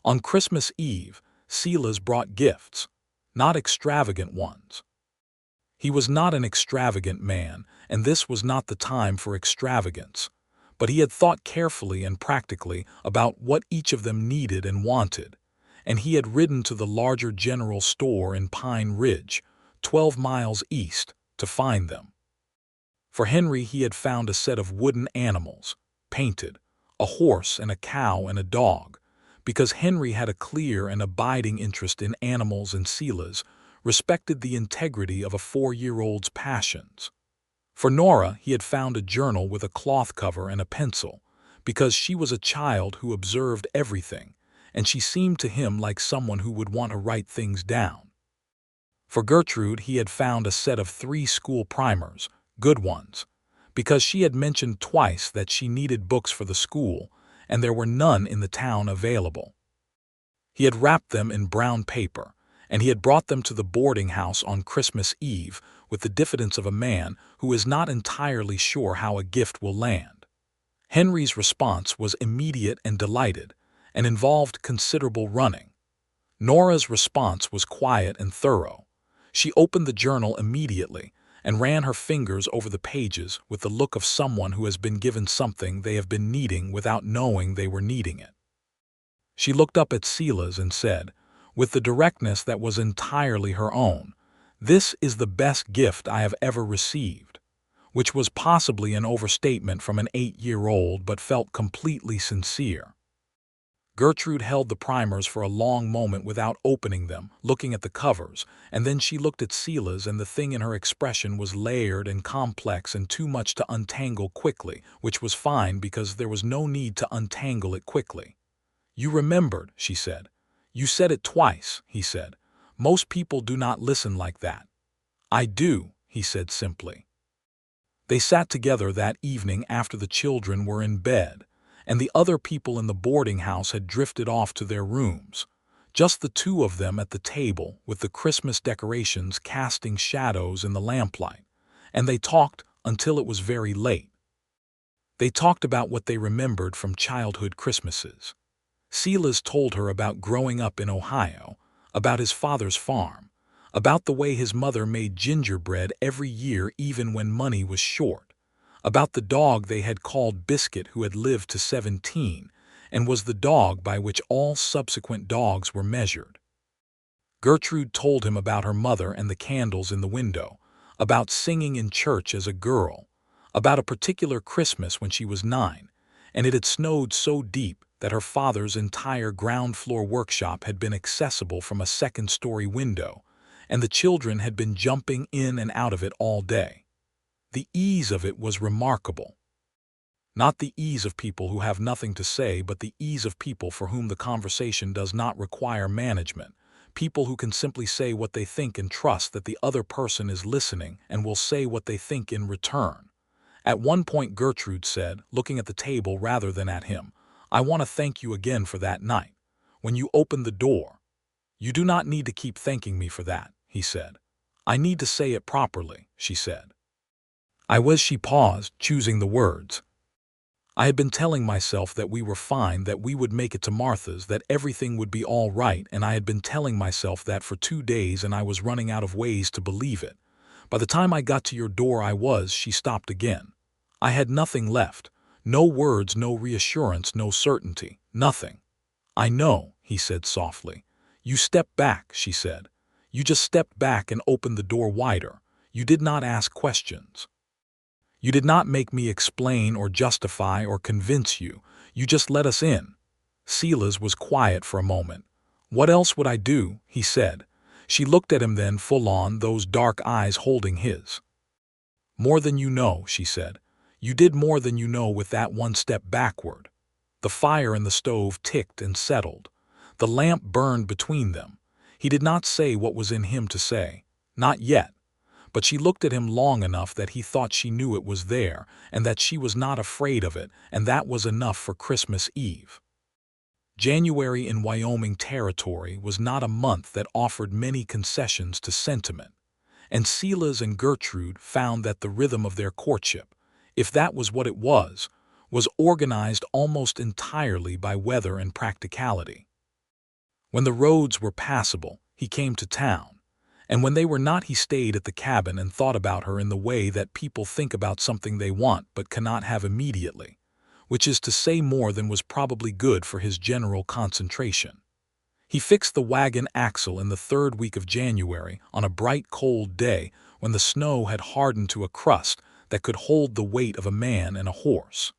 On Christmas Eve, Silas brought gifts, not extravagant ones. He was not an extravagant man, and this was not the time for extravagance, but he had thought carefully and practically about what each of them needed and wanted, and he had ridden to the larger general store in Pine Ridge, 12 miles east, to find them. For Henry he had found a set of wooden animals, painted, a horse and a cow and a dog, because Henry had a clear and abiding interest in animals, and Silas respected the integrity of a 4-year-old's passions. For Nora he had found a journal with a cloth cover and a pencil, because she was a child who observed everything, and she seemed to him like someone who would want to write things down. For Gertrude he had found a set of 3 school primers, good ones, because she had mentioned twice that she needed books for the school, and there were none in the town available. He had wrapped them in brown paper, and he had brought them to the boarding house on Christmas Eve with the diffidence of a man who is not entirely sure how a gift will land. Henry's response was immediate and delighted, and involved considerable running. Nora's response was quiet and thorough. She opened the journal immediately and ran her fingers over the pages with the look of someone who has been given something they have been needing without knowing they were needing it. She looked up at Silas and said, with the directness that was entirely her own, "This is the best gift I have ever received," which was possibly an overstatement from an 8-year-old but felt completely sincere. Gertrude held the primers for a long moment without opening them, looking at the covers, and then she looked at Silas, and the thing in her expression was layered and complex and too much to untangle quickly, which was fine because there was no need to untangle it quickly. "You remembered," she said. "You said it twice," he said. "Most people do not listen like that." "I do," he said simply. They sat together that evening after the children were in bed, and the other people in the boarding house had drifted off to their rooms. Just the two of them at the table, with the Christmas decorations casting shadows in the lamplight, and they talked until it was very late. They talked about what they remembered from childhood Christmases. Silas told her about growing up in Ohio, about his father's farm, about the way his mother made gingerbread every year even when money was short, about the dog they had called Biscuit who had lived to 17 and was the dog by which all subsequent dogs were measured. Gertrude told him about her mother and the candles in the window, about singing in church as a girl, about a particular Christmas when she was 9, and it had snowed so deep that her father's entire ground-floor workshop had been accessible from a second-story window, and the children had been jumping in and out of it all day. The ease of it was remarkable. Not the ease of people who have nothing to say, but the ease of people for whom the conversation does not require management, people who can simply say what they think and trust that the other person is listening and will say what they think in return. At one point Gertrude said, looking at the table rather than at him, "I want to thank you again for that night, when you opened the door." "You do not need to keep thanking me for that," he said. "I need to say it properly," she said. She paused, choosing the words. "I had been telling myself that we were fine, that we would make it to Martha's, that everything would be all right, and I had been telling myself that for 2 days, and I was running out of ways to believe it. By the time I got to your door she stopped again. I had nothing left, no words, no reassurance, no certainty, nothing." "I know," he said softly. "You stepped back," she said. "You just stepped back and opened the door wider. You did not ask questions. You did not make me explain or justify or convince you. You just let us in." Silas was quiet for a moment. "What else would I do?" he said. She looked at him then full on, those dark eyes holding his. "More than you know," she said. "You did more than you know with that one step backward." The fire in the stove ticked and settled. The lamp burned between them. He did not say what was in him to say. Not yet. But she looked at him long enough that he thought she knew it was there, and that she was not afraid of it, and that was enough for Christmas Eve. January in Wyoming Territory was not a month that offered many concessions to sentiment, and Silas and Gertrude found that the rhythm of their courtship, if that was what it was organized almost entirely by weather and practicality. When the roads were passable, he came to town, and when they were not, he stayed at the cabin and thought about her in the way that people think about something they want but cannot have immediately, which is to say more than was probably good for his general concentration. He fixed the wagon axle in the third week of January on a bright cold day when the snow had hardened to a crust that could hold the weight of a man and a horse.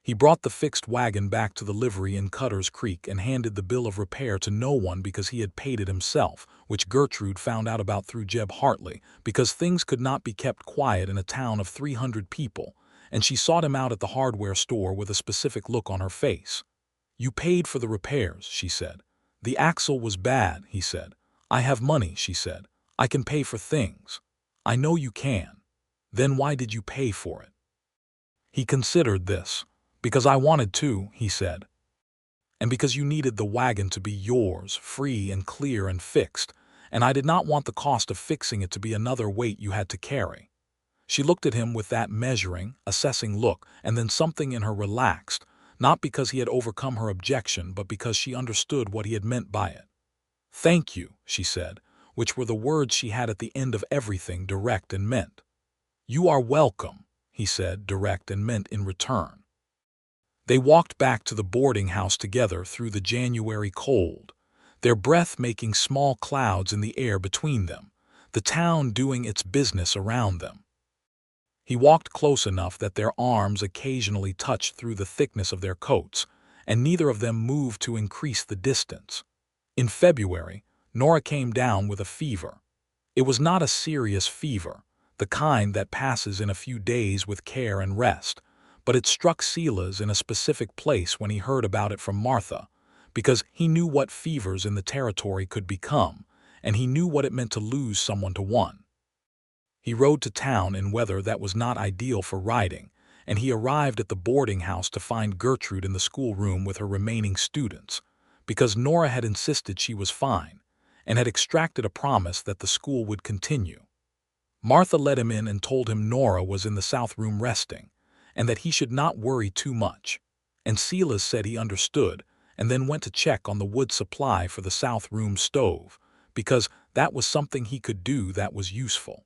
He brought the fixed wagon back to the livery in Cutter's Creek and handed the bill of repair to no one because he had paid it himself, which Gertrude found out about through Jeb Hartley, because things could not be kept quiet in a town of 300 people, and she sought him out at the hardware store with a specific look on her face. "You paid for the repairs," she said. "The axle was bad," he said. "I have money," she said. "I can pay for things." "I know you can." "Then why did you pay for it?" He considered this. "Because I wanted to," he said. "And because you needed the wagon to be yours, free and clear and fixed, and I did not want the cost of fixing it to be another weight you had to carry." She looked at him with that measuring, assessing look, and then something in her relaxed, not because he had overcome her objection, but because she understood what he had meant by it. "Thank you," she said, which were the words she had at the end of everything, direct and meant. "You are welcome," he said, direct and meant in return. They walked back to the boarding house together through the January cold, their breath making small clouds in the air between them, the town doing its business around them. He walked close enough that their arms occasionally touched through the thickness of their coats, and neither of them moved to increase the distance. In February, Nora came down with a fever. It was not a serious fever, the kind that passes in a few days with care and rest, but it struck Silas in a specific place when he heard about it from Martha, because he knew what fevers in the territory could become, and he knew what it meant to lose someone to one. He rode to town in weather that was not ideal for riding, and he arrived at the boarding house to find Gertrude in the schoolroom with her remaining students, because Nora had insisted she was fine, and had extracted a promise that the school would continue. Martha let him in and told him Nora was in the south room resting, and that he should not worry too much, and Silas said he understood, and then went to check on the wood supply for the south room stove, because that was something he could do that was useful.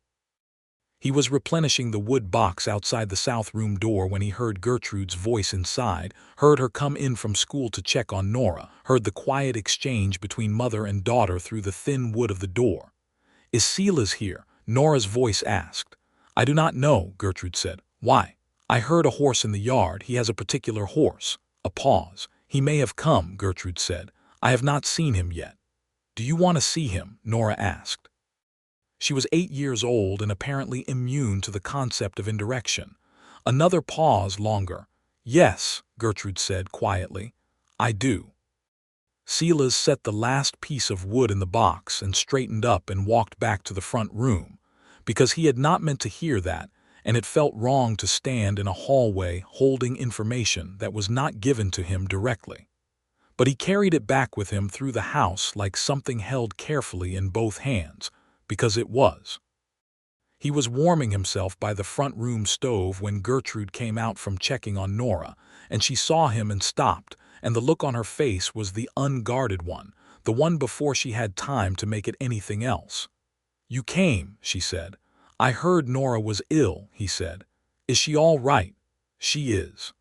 He was replenishing the wood box outside the south room door when he heard Gertrude's voice inside, heard her come in from school to check on Nora, heard the quiet exchange between mother and daughter through the thin wood of the door. "Is Silas here?" Nora's voice asked. "I do not know," Gertrude said. "Why?" "I heard a horse in the yard. He has a particular horse." A pause. "He may have come," Gertrude said. "I have not seen him yet." "Do you want to see him?" Nora asked. She was 8 years old and apparently immune to the concept of indirection. Another pause longer. "Yes," Gertrude said quietly. "I do." Silas set the last piece of wood in the box and straightened up and walked back to the front room, because he had not meant to hear that, and it felt wrong to stand in a hallway holding information that was not given to him directly. But he carried it back with him through the house like something held carefully in both hands, because it was. He was warming himself by the front room stove when Gertrude came out from checking on Nora, and she saw him and stopped, and the look on her face was the unguarded one, the one before she had time to make it anything else. "You came," she said. "I heard Nora was ill," he said. "Is she all right?" "She is.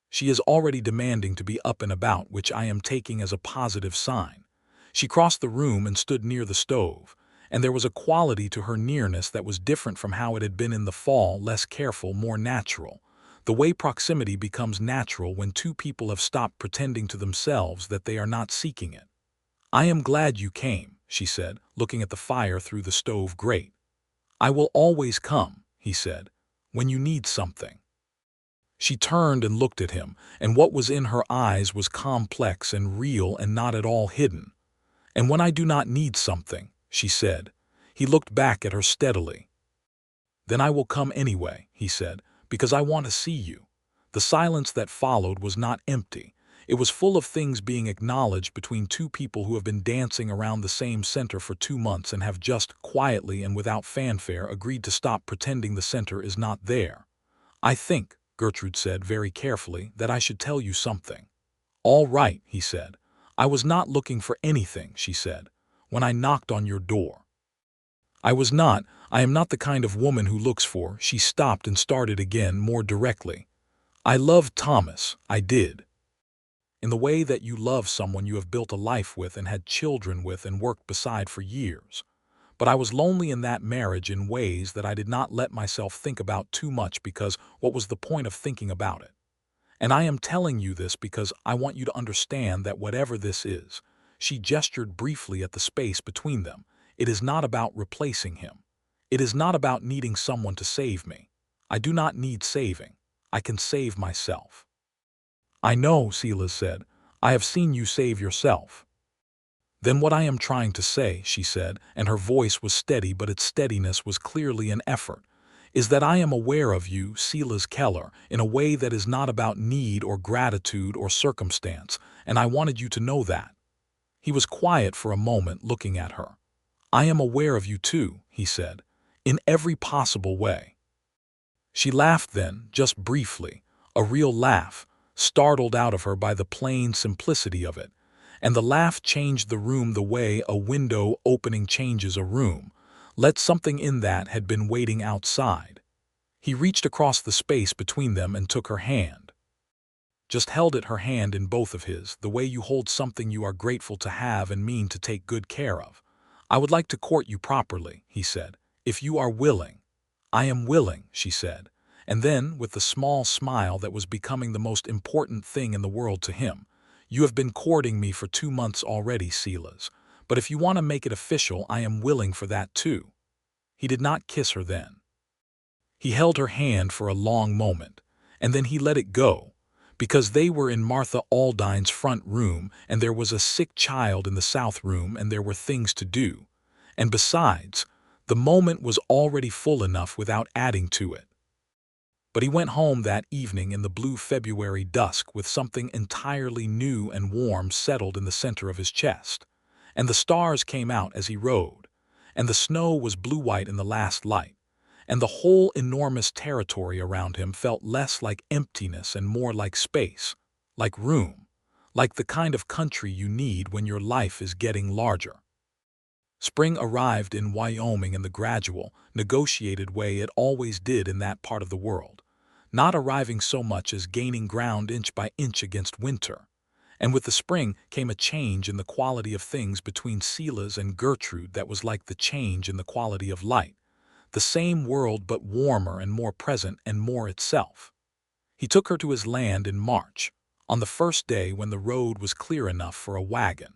She is already demanding to be up and about, which I am taking as a positive sign." She crossed the room and stood near the stove, and there was a quality to her nearness that was different from how it had been in the fall, less careful, more natural, the way proximity becomes natural when two people have stopped pretending to themselves that they are not seeking it. "I am glad you came," she said, looking at the fire through the stove grate. "I will always come," he said, "when you need something." She turned and looked at him, and what was in her eyes was complex and real and not at all hidden. "And when I do not need something," she said. He looked back at her steadily. "Then I will come anyway," he said, "because I want to see you." The silence that followed was not empty. It was full of things being acknowledged between two people who have been dancing around the same center for 2 months and have just quietly and without fanfare agreed to stop pretending the center is not there. "I think," Gertrude said very carefully, "that I should tell you something." "All right," he said. "I was not looking for anything," she said, "when I knocked on your door." "I was not. I am not the kind of woman who looks for—" She stopped and started again, more directly. "I loved Thomas, I did. In the way that you love someone you have built a life with and had children with and worked beside for years. But I was lonely in that marriage in ways that I did not let myself think about too much because what was the point of thinking about it? And I am telling you this because I want you to understand that whatever this is," she gestured briefly at the space between them, "it is not about replacing him. It is not about needing someone to save me. I do not need saving. I can save myself." "I know," Silas said. "I have seen you save yourself." "Then what I am trying to say," she said, and her voice was steady but its steadiness was clearly an effort, "is that I am aware of you, Silas Keller, in a way that is not about need or gratitude or circumstance, and I wanted you to know that." He was quiet for a moment, looking at her. "I am aware of you too," he said, "in every possible way." She laughed then, just briefly, a real laugh, startled out of her by the plain simplicity of it, and the laugh changed the room the way a window opening changes a room. Let something in that had been waiting outside. He reached across the space between them and took her hand. Just held it, her hand in both of his, the way you hold something you are grateful to have and mean to take good care of. "I would like to court you properly," he said, "if you are willing." "I am willing," she said. And then, with the small smile that was becoming the most important thing in the world to him, "You have been courting me for 2 months already, Silas. But if you want to make it official, I am willing for that too." He did not kiss her then. He held her hand for a long moment, and then he let it go, because they were in Martha Aldine's front room, and there was a sick child in the south room, and there were things to do. And besides, the moment was already full enough without adding to it. But he went home that evening in the blue February dusk with something entirely new and warm settled in the center of his chest. And the stars came out as he rode, and the snow was blue-white in the last light, and the whole enormous territory around him felt less like emptiness and more like space, like room, like the kind of country you need when your life is getting larger. Spring arrived in Wyoming in the gradual, negotiated way it always did in that part of the world, not arriving so much as gaining ground inch by inch against winter. And with the spring came a change in the quality of things between Silas and Gertrude that was like the change in the quality of light. The same world but warmer and more present and more itself. He took her to his land in March, on the first day when the road was clear enough for a wagon.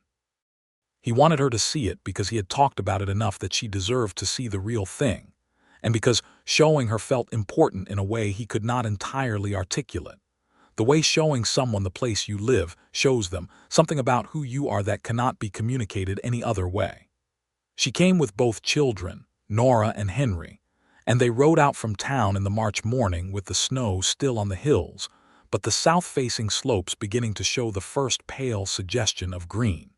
He wanted her to see it because he had talked about it enough that she deserved to see the real thing, and because showing her felt important in a way he could not entirely articulate. The way showing someone the place you live shows them something about who you are that cannot be communicated any other way. She came with both children, Nora and Henry, and they rode out from town in the March morning with the snow still on the hills, but the south-facing slopes beginning to show the first pale suggestion of green.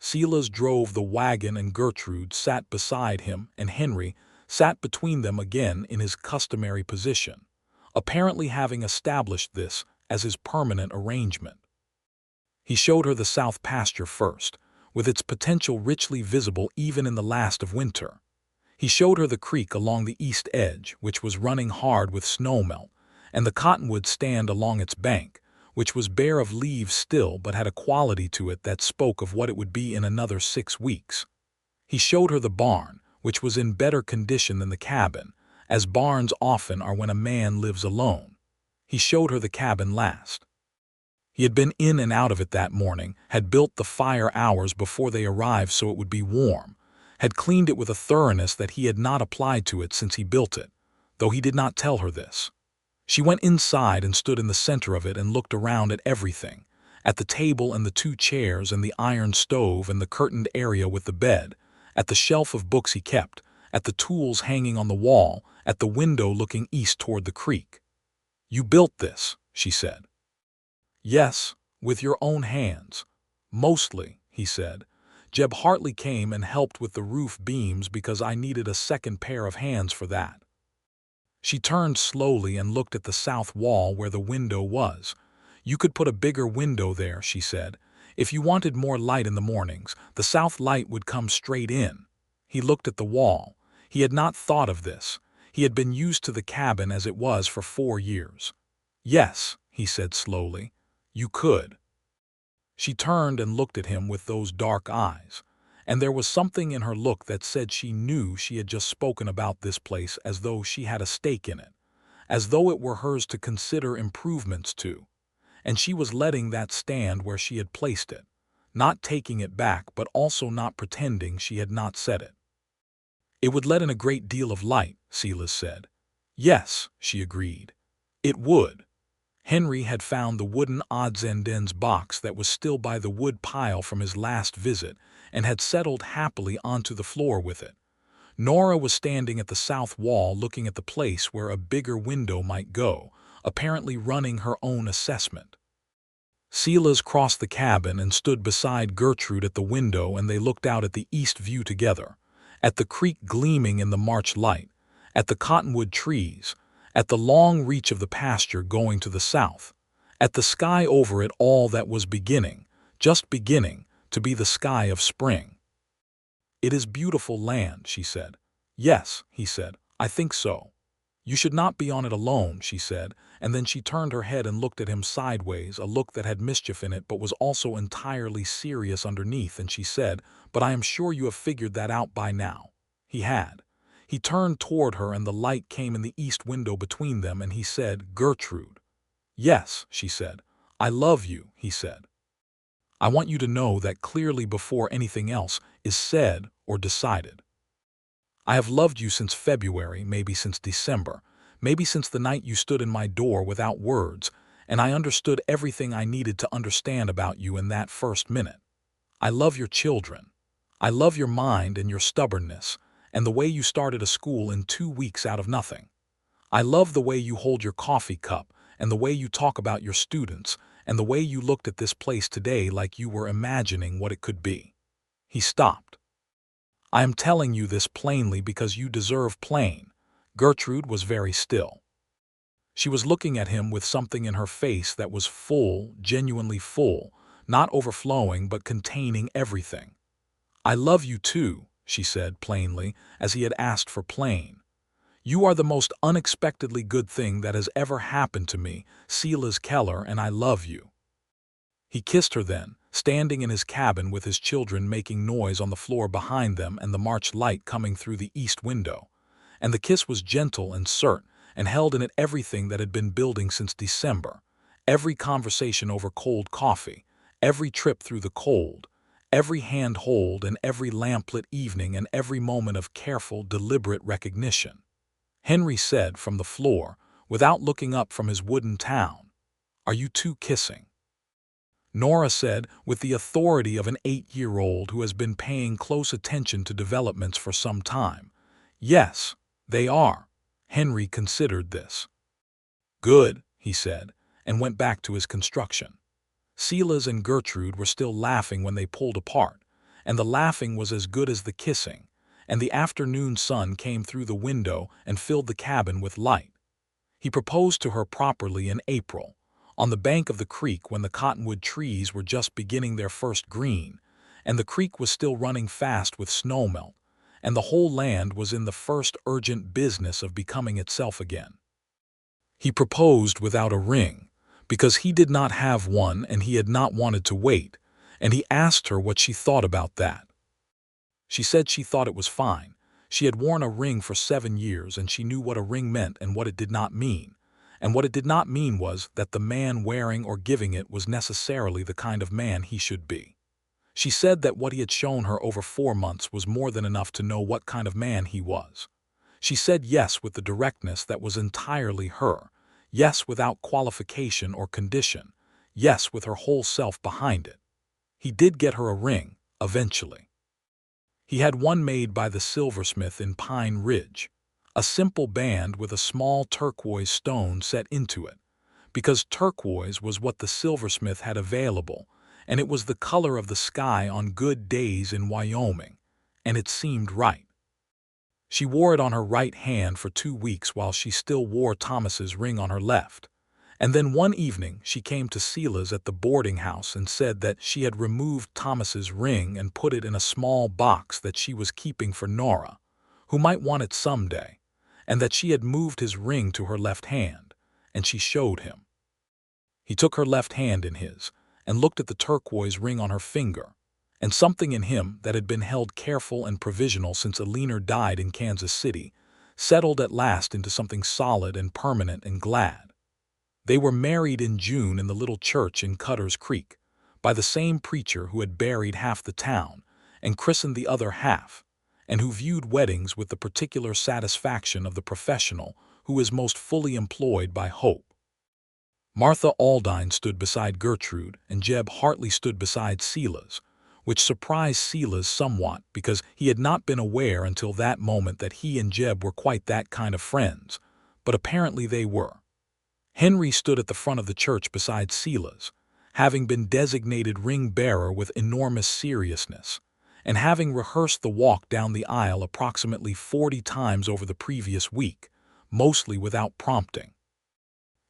Silas drove the wagon and Gertrude sat beside him, and Henry sat between them again in his customary position, apparently having established this as his permanent arrangement. He showed her the south pasture first, with its potential richly visible even in the last of winter. He showed her the creek along the east edge, which was running hard with snowmelt, and the cottonwood stand along its bank, which was bare of leaves still but had a quality to it that spoke of what it would be in another 6 weeks. He showed her the barn, which was in better condition than the cabin, as barns often are when a man lives alone. He showed her the cabin last. He had been in and out of it that morning, had built the fire hours before they arrived so it would be warm, had cleaned it with a thoroughness that he had not applied to it since he built it, though he did not tell her this. She went inside and stood in the center of it and looked around at everything, at the table and the 2 chairs and the iron stove and the curtained area with the bed, at the shelf of books he kept, at the tools hanging on the wall, at the window looking east toward the creek. "You built this," she said. "Yes, with your own hands. Mostly," he said. "Jeb Hartley came and helped with the roof beams because I needed a second pair of hands for that." She turned slowly and looked at the south wall where the window was. "You could put a bigger window there," she said. "If you wanted more light in the mornings, the south light would come straight in." He looked at the wall. He had not thought of this. He had been used to the cabin as it was for 4 years. "Yes," he said slowly, "you could." She turned and looked at him with those dark eyes, and there was something in her look that said she knew she had just spoken about this place as though she had a stake in it, as though it were hers to consider improvements to, and she was letting that stand where she had placed it, not taking it back but also not pretending she had not said it. "It would let in a great deal of light," Silas said. "Yes," she agreed. "It would." Henry had found the wooden odds and ends box that was still by the wood pile from his last visit and had settled happily onto the floor with it. Nora was standing at the south wall looking at the place where a bigger window might go, apparently running her own assessment. Silas crossed the cabin and stood beside Gertrude at the window, and they looked out at the east view together, at the creek gleaming in the March light, at the cottonwood trees, at the long reach of the pasture going to the south, at the sky over it all that was beginning, just beginning, to be the sky of spring. "It is beautiful land," she said. "Yes," he said, "I think so." "You should not be on it alone," she said, and then she turned her head and looked at him sideways, a look that had mischief in it but was also entirely serious underneath, and she said, "But I am sure you have figured that out by now." He had. He turned toward her and the light came in the east window between them, and he said, "Gertrude." "Yes," she said. "I love you," he said. "I want you to know that clearly before anything else is said or decided. I have loved you since February, maybe since December, maybe since the night you stood in my door without words, and I understood everything I needed to understand about you in that first minute. I love your children. I love your mind and your stubbornness, and the way you started a school in 2 weeks out of nothing. I love the way you hold your coffee cup, and the way you talk about your students, and the way you looked at this place today like you were imagining what it could be." He stopped. "I am telling you this plainly because you deserve plain." Gertrude was very still. She was looking at him with something in her face that was full, genuinely full, not overflowing but containing everything. "I love you too," she said plainly, as he had asked for plain. "You are the most unexpectedly good thing that has ever happened to me, Silas Keller, and I love you." He kissed her then, standing in his cabin with his children making noise on the floor behind them and the March light coming through the east window. And the kiss was gentle and cert, and held in it everything that had been building since December, every conversation over cold coffee, every trip through the cold, every hand-hold and every lamplit evening and every moment of careful, deliberate recognition. Henry said from the floor, without looking up from his wooden town, "Are you two kissing?" Nora said, with the authority of an 8-year-old who has been paying close attention to developments for some time, "Yes, they are." Henry considered this. "Good," he said, and went back to his construction. Silas and Gertrude were still laughing when they pulled apart, and the laughing was as good as the kissing, and the afternoon sun came through the window and filled the cabin with light. He proposed to her properly in April, on the bank of the creek when the cottonwood trees were just beginning their first green, and the creek was still running fast with snowmelt, and the whole land was in the first urgent business of becoming itself again. He proposed without a ring, because he did not have one and he had not wanted to wait, and he asked her what she thought about that. She said she thought it was fine. She had worn a ring for 7 years and she knew what a ring meant and what it did not mean. And what it did not mean was that the man wearing or giving it was necessarily the kind of man he should be. She said that what he had shown her over 4 months was more than enough to know what kind of man he was. She said yes with the directness that was entirely her, Yes, without qualification or condition. Yes, with her whole self behind it. He did get her a ring, eventually. He had one made by the silversmith in Pine Ridge, a simple band with a small turquoise stone set into it, because turquoise was what the silversmith had available, and it was the color of the sky on good days in Wyoming, and it seemed right. She wore it on her right hand for 2 weeks while she still wore Thomas's ring on her left. And then one evening she came to Silas at the boarding house and said that she had removed Thomas's ring and put it in a small box that she was keeping for Nora, who might want it someday, and that she had moved his ring to her left hand, and she showed him. He took her left hand in his and looked at the turquoise ring on her finger, and something in him that had been held careful and provisional since Alina died in Kansas City settled at last into something solid and permanent and glad. They were married in June in the little church in Cutter's Creek, by the same preacher who had buried half the town and christened the other half, and who viewed weddings with the particular satisfaction of the professional who is most fully employed by hope. Martha Aldine stood beside Gertrude, and Jeb Hartley stood beside Silas, which surprised Silas somewhat because he had not been aware until that moment that he and Jeb were quite that kind of friends, but apparently they were. Henry stood at the front of the church beside Silas, having been designated ring-bearer with enormous seriousness, and having rehearsed the walk down the aisle approximately 40 times over the previous week, mostly without prompting.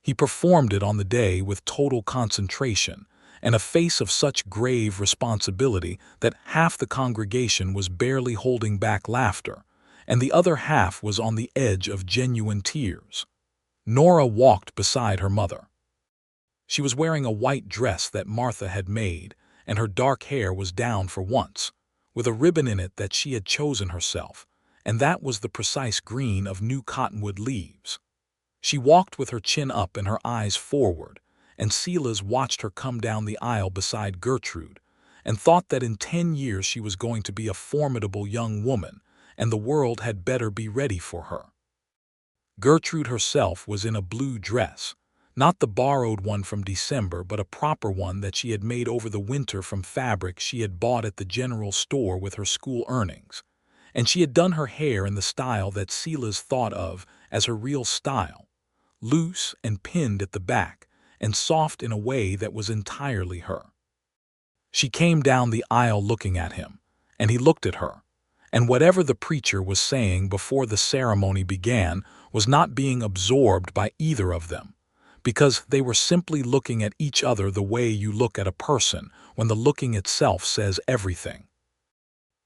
He performed it on the day with total concentration and a face of such grave responsibility that half the congregation was barely holding back laughter, and the other half was on the edge of genuine tears. Nora walked beside her mother. She was wearing a white dress that Martha had made, and her dark hair was down for once, with a ribbon in it that she had chosen herself, and that was the precise green of new cottonwood leaves. She walked with her chin up and her eyes forward, and Silas watched her come down the aisle beside Gertrude, and thought that in 10 years she was going to be a formidable young woman, and the world had better be ready for her. Gertrude herself was in a blue dress, not the borrowed one from December, but a proper one that she had made over the winter from fabric she had bought at the general store with her school earnings, and she had done her hair in the style that Silas thought of as her real style, loose and pinned at the back, and soft in a way that was entirely her. She came down the aisle looking at him, and he looked at her, and whatever the preacher was saying before the ceremony began was not being absorbed by either of them, because they were simply looking at each other the way you look at a person when the looking itself says everything.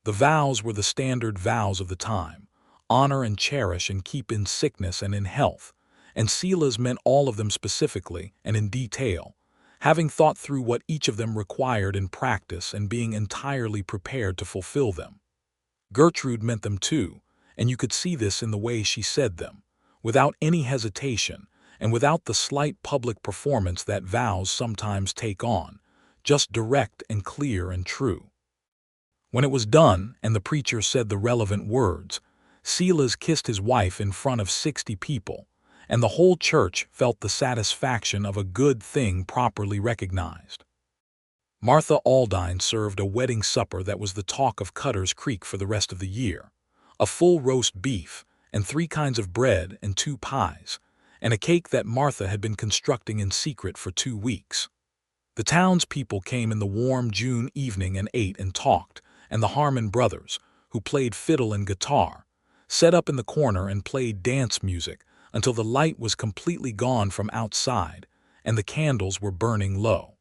The vows were the standard vows of the time: honor and cherish and keep in sickness and in health, and Silas meant all of them specifically and in detail, having thought through what each of them required in practice and being entirely prepared to fulfill them. Gertrude meant them too, and you could see this in the way she said them, without any hesitation and without the slight public performance that vows sometimes take on, just direct and clear and true. When it was done and the preacher said the relevant words, Silas kissed his wife in front of 60 people, and the whole church felt the satisfaction of a good thing properly recognized. Martha Aldine served a wedding supper that was the talk of Cutter's Creek for the rest of the year: a full roast beef, and 3 kinds of bread and 2 pies, and a cake that Martha had been constructing in secret for 2 weeks. The townspeople came in the warm June evening and ate and talked, and the Harmon brothers, who played fiddle and guitar, set up in the corner and played dance music until the light was completely gone from outside and the candles were burning low.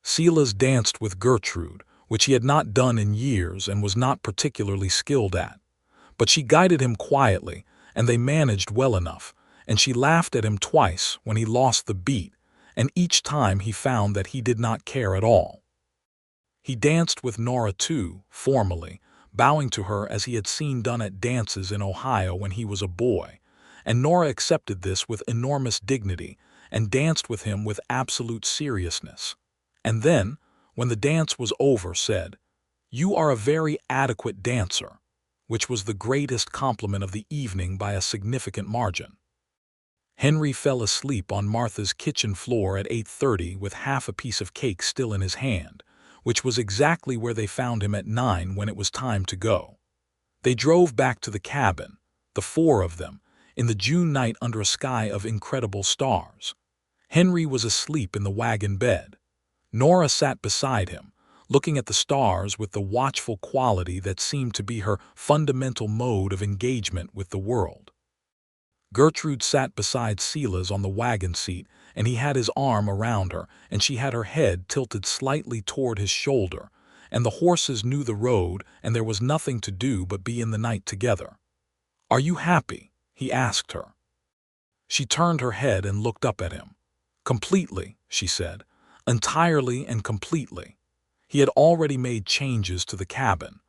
Silas danced with Gertrude, which he had not done in years and was not particularly skilled at, but she guided him quietly, and they managed well enough, and she laughed at him twice when he lost the beat, and each time he found that he did not care at all. He danced with Nora too, formally, bowing to her as he had seen done at dances in Ohio when he was a boy, and Nora accepted this with enormous dignity and danced with him with absolute seriousness. And then, when the dance was over, said, "You are a very adequate dancer," which was the greatest compliment of the evening by a significant margin. Henry fell asleep on Martha's kitchen floor at 8:30 with half a piece of cake still in his hand, which was exactly where they found him at 9 when it was time to go. They drove back to the cabin, the four of them, in the June night under a sky of incredible stars. Henry was asleep in the wagon bed. Nora sat beside him, looking at the stars with the watchful quality that seemed to be her fundamental mode of engagement with the world. Gertrude sat beside Silas on the wagon seat, and he had his arm around her, and she had her head tilted slightly toward his shoulder, and the horses knew the road, and there was nothing to do but be in the night together. "Are you happy?" he asked her. She turned her head and looked up at him. "Completely," she said. "Entirely and completely." He had already made changes to the cabin.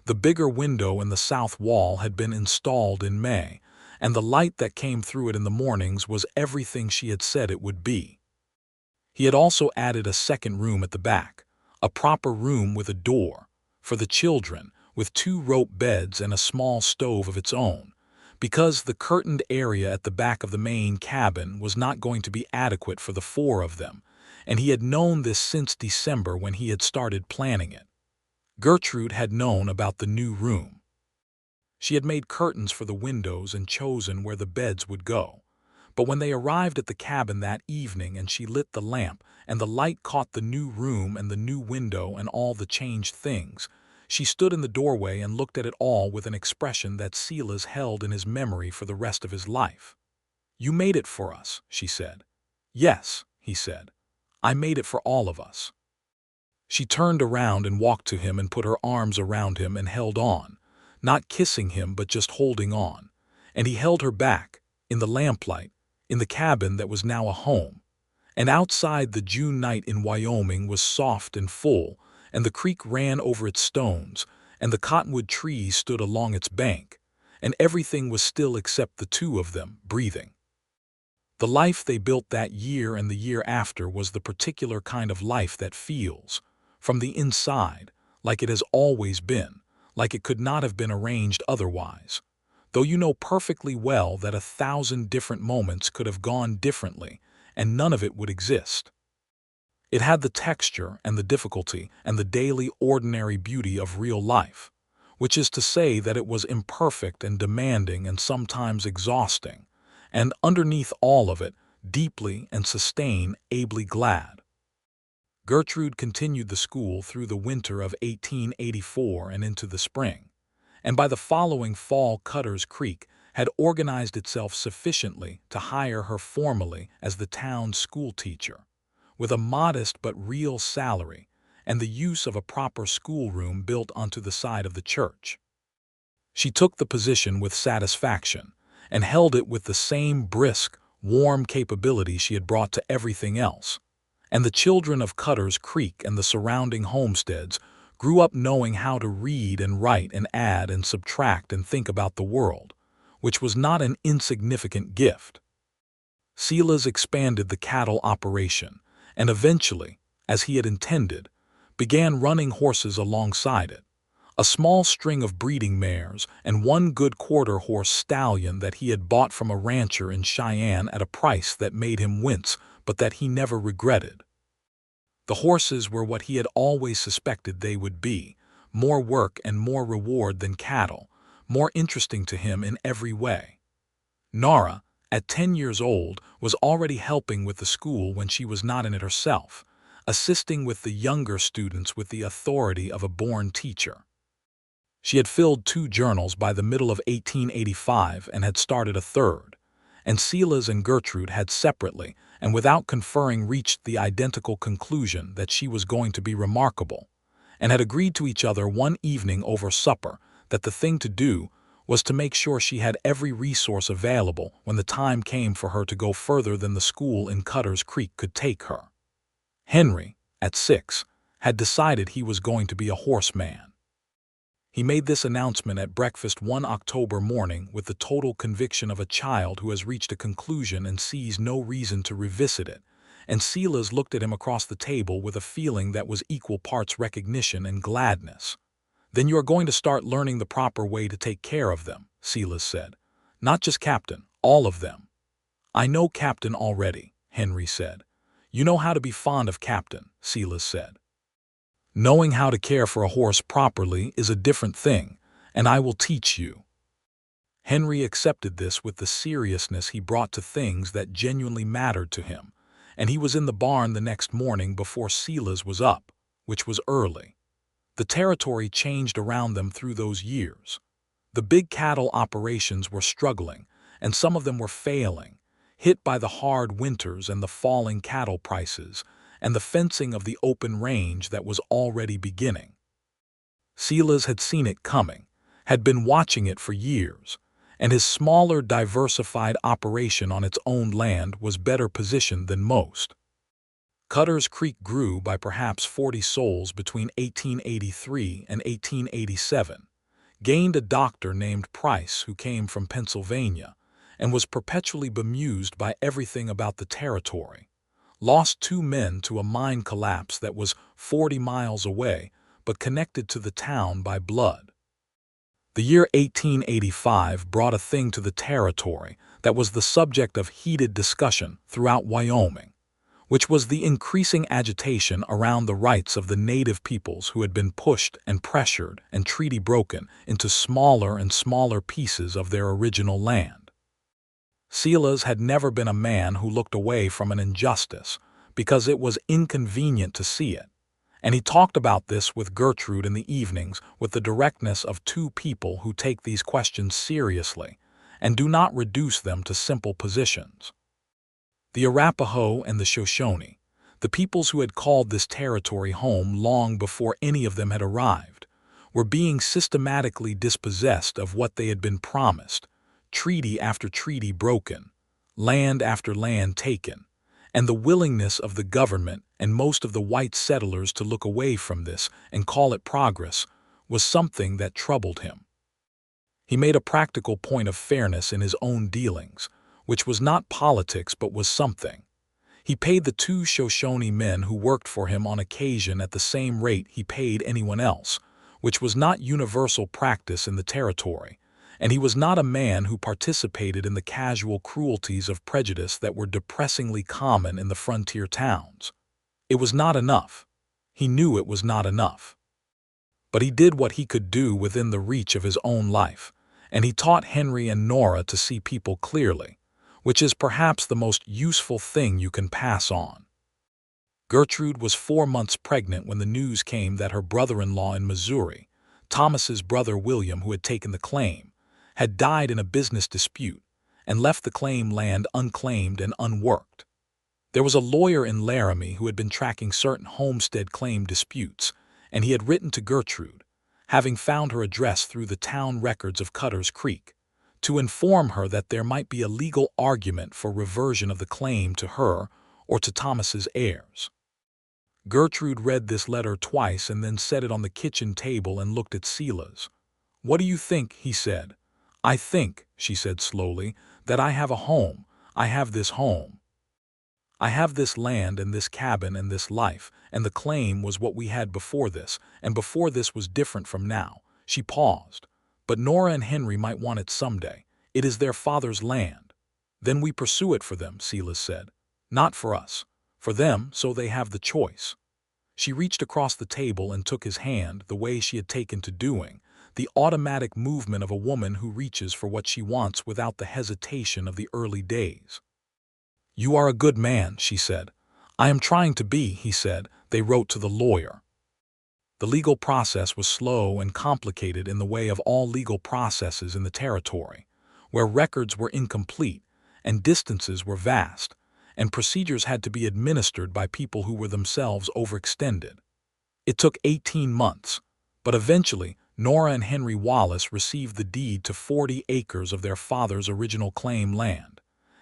The bigger window in the south wall had been installed in May, and the light that came through it in the mornings was everything she had said it would be. He had also added a second room at the back, a proper room with a door, for the children, with 2 rope beds and a small stove of its own, because the curtained area at the back of the main cabin was not going to be adequate for the 4 of them, and he had known this since December when he had started planning it. Gertrude had known about the new room. She had made curtains for the windows and chosen where the beds would go. But when they arrived at the cabin that evening and she lit the lamp and the light caught the new room and the new window and all the changed things, she stood in the doorway and looked at it all with an expression that Silas held in his memory for the rest of his life. "You made it for us," she said. "Yes," he said. "I made it for all of us." She turned around and walked to him and put her arms around him and held on, not kissing him but just holding on, and he held her back, in the lamplight, in the cabin that was now a home. And outside the June night in Wyoming was soft and full, and the creek ran over its stones, and the cottonwood trees stood along its bank, and everything was still except the 2 of them, breathing. The life they built that year and the year after was the particular kind of life that feels, from the inside, like it has always been, like it could not have been arranged otherwise, though you know perfectly well that 1,000 different moments could have gone differently, and none of it would exist. It had the texture and the difficulty and the daily ordinary beauty of real life, which is to say that it was imperfect and demanding and sometimes exhausting, and underneath all of it, deeply and ably glad. Gertrude continued the school through the winter of 1884 and into the spring, and by the following fall Cutter's Creek had organized itself sufficiently to hire her formally as the town's school teacher, with a modest but real salary and the use of a proper schoolroom built onto the side of the church. She took the position with satisfaction and held it with the same brisk, warm capability she had brought to everything else. And the children of Cutter's Creek and the surrounding homesteads grew up knowing how to read and write and add and subtract and think about the world, which was not an insignificant gift. Silas expanded the cattle operation, and eventually, as he had intended, began running horses alongside it, a small string of breeding mares and 1 good quarter-horse stallion that he had bought from a rancher in Cheyenne at a price that made him wince, but that he never regretted. The horses were what he had always suspected they would be, more work and more reward than cattle, more interesting to him in every way. Nora, at 10 years old, was already helping with the school when she was not in it herself, assisting with the younger students with the authority of a born teacher. She had filled 2 journals by the middle of 1885 and had started a 3rd, and Silas and Gertrude had separately and without conferring reached the identical conclusion that she was going to be remarkable, and had agreed to each other one evening over supper that the thing to do was to make sure she had every resource available when the time came for her to go further than the school in Cutter's Creek could take her. Henry, at 6, had decided he was going to be a horseman. He made this announcement at breakfast one October morning with the total conviction of a child who has reached a conclusion and sees no reason to revisit it, and Silas looked at him across the table with a feeling that was equal parts recognition and gladness. "Then you are going to start learning the proper way to take care of them," Silas said. "Not just Captain, all of them." "I know Captain already," Henry said. "You know how to be fond of Captain," Silas said. "Knowing how to care for a horse properly is a different thing, and I will teach you." Henry accepted this with the seriousness he brought to things that genuinely mattered to him, and he was in the barn the next morning before Silas was up, which was early. The territory changed around them through those years. The big cattle operations were struggling, and some of them were failing, hit by the hard winters and the falling cattle prices, and the fencing of the open range that was already beginning. Silas had seen it coming, had been watching it for years, and his smaller, diversified operation on its own land was better positioned than most. Cutter's Creek grew by perhaps 40 souls between 1883 and 1887, gained a doctor named Price who came from Pennsylvania, and was perpetually bemused by everything about the territory, lost 2 men to a mine collapse that was 40 miles away but connected to the town by blood. The year 1885 brought a thing to the territory that was the subject of heated discussion throughout Wyoming, which was the increasing agitation around the rights of the native peoples who had been pushed and pressured and treaty broken into smaller and smaller pieces of their original land. Silas had never been a man who looked away from an injustice because it was inconvenient to see it, and he talked about this with Gertrude in the evenings with the directness of 2 people who take these questions seriously and do not reduce them to simple positions. The Arapaho and the Shoshone, the peoples who had called this territory home long before any of them had arrived, were being systematically dispossessed of what they had been promised, treaty after treaty broken, land after land taken, and the willingness of the government and most of the white settlers to look away from this and call it progress was something that troubled him. He made a practical point of fairness in his own dealings, which was not politics but was something. He paid the 2 Shoshone men who worked for him on occasion at the same rate he paid anyone else, which was not universal practice in the territory, and he was not a man who participated in the casual cruelties of prejudice that were depressingly common in the frontier towns. It was not enough. He knew it was not enough. But he did what he could do within the reach of his own life, and he taught Henry and Nora to see people clearly, which is perhaps the most useful thing you can pass on. Gertrude was 4 months pregnant when the news came that her brother-in-law in Missouri, Thomas's brother William, who had taken the claim, had died in a business dispute and left the claim land unclaimed and unworked. There was a lawyer in Laramie who had been tracking certain homestead claim disputes, and he had written to Gertrude, having found her address through the town records of Cutter's Creek, to inform her that there might be a legal argument for reversion of the claim to her or to Thomas's heirs. Gertrude read this letter twice and then set it on the kitchen table and looked at Silas. "What do you think?" he said. "I think," she said slowly, "that I have a home. I have this home. I have this land and this cabin and this life, and the claim was what we had before this, and before this was different from now." She paused. "But Nora and Henry might want it someday. It is their father's land." "Then we pursue it for them," Silas said. "Not for us. For them, so they have the choice." She reached across the table and took his hand the way she had taken to doing, the automatic movement of a woman who reaches for what she wants without the hesitation of the early days. "You are a good man," she said. "I am trying to be," he said. They wrote to the lawyer. The legal process was slow and complicated in the way of all legal processes in the territory, where records were incomplete and distances were vast, and procedures had to be administered by people who were themselves overextended. It took 18 months, but eventually Nora and Henry Wallace received the deed to 40 acres of their father's original claim land,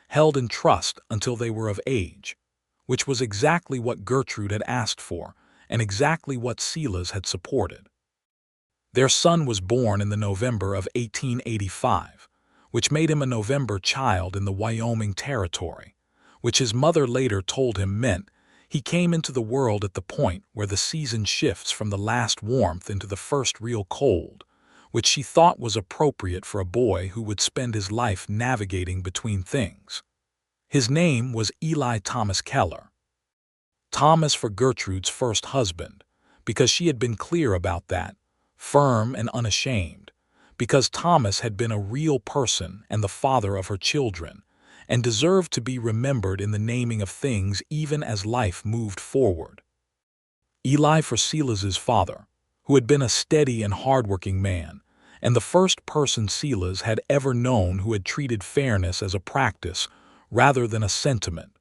held in trust until they were of age, which was exactly what Gertrude had asked for and exactly what Silas had supported. Their son was born in the November of 1885, which made him a November child in the Wyoming territory, which his mother later told him meant he came into the world at the point where the season shifts from the last warmth into the first real cold, which she thought was appropriate for a boy who would spend his life navigating between things. His name was Eli Thomas Keller. Thomas for Gertrude's first husband, because she had been clear about that, firm and unashamed, because Thomas had been a real person and the father of her children, and deserved to be remembered in the naming of things even as life moved forward. Eli for Silas's father, who had been a steady and hardworking man, and the first person Silas had ever known who had treated fairness as a practice rather than a sentiment.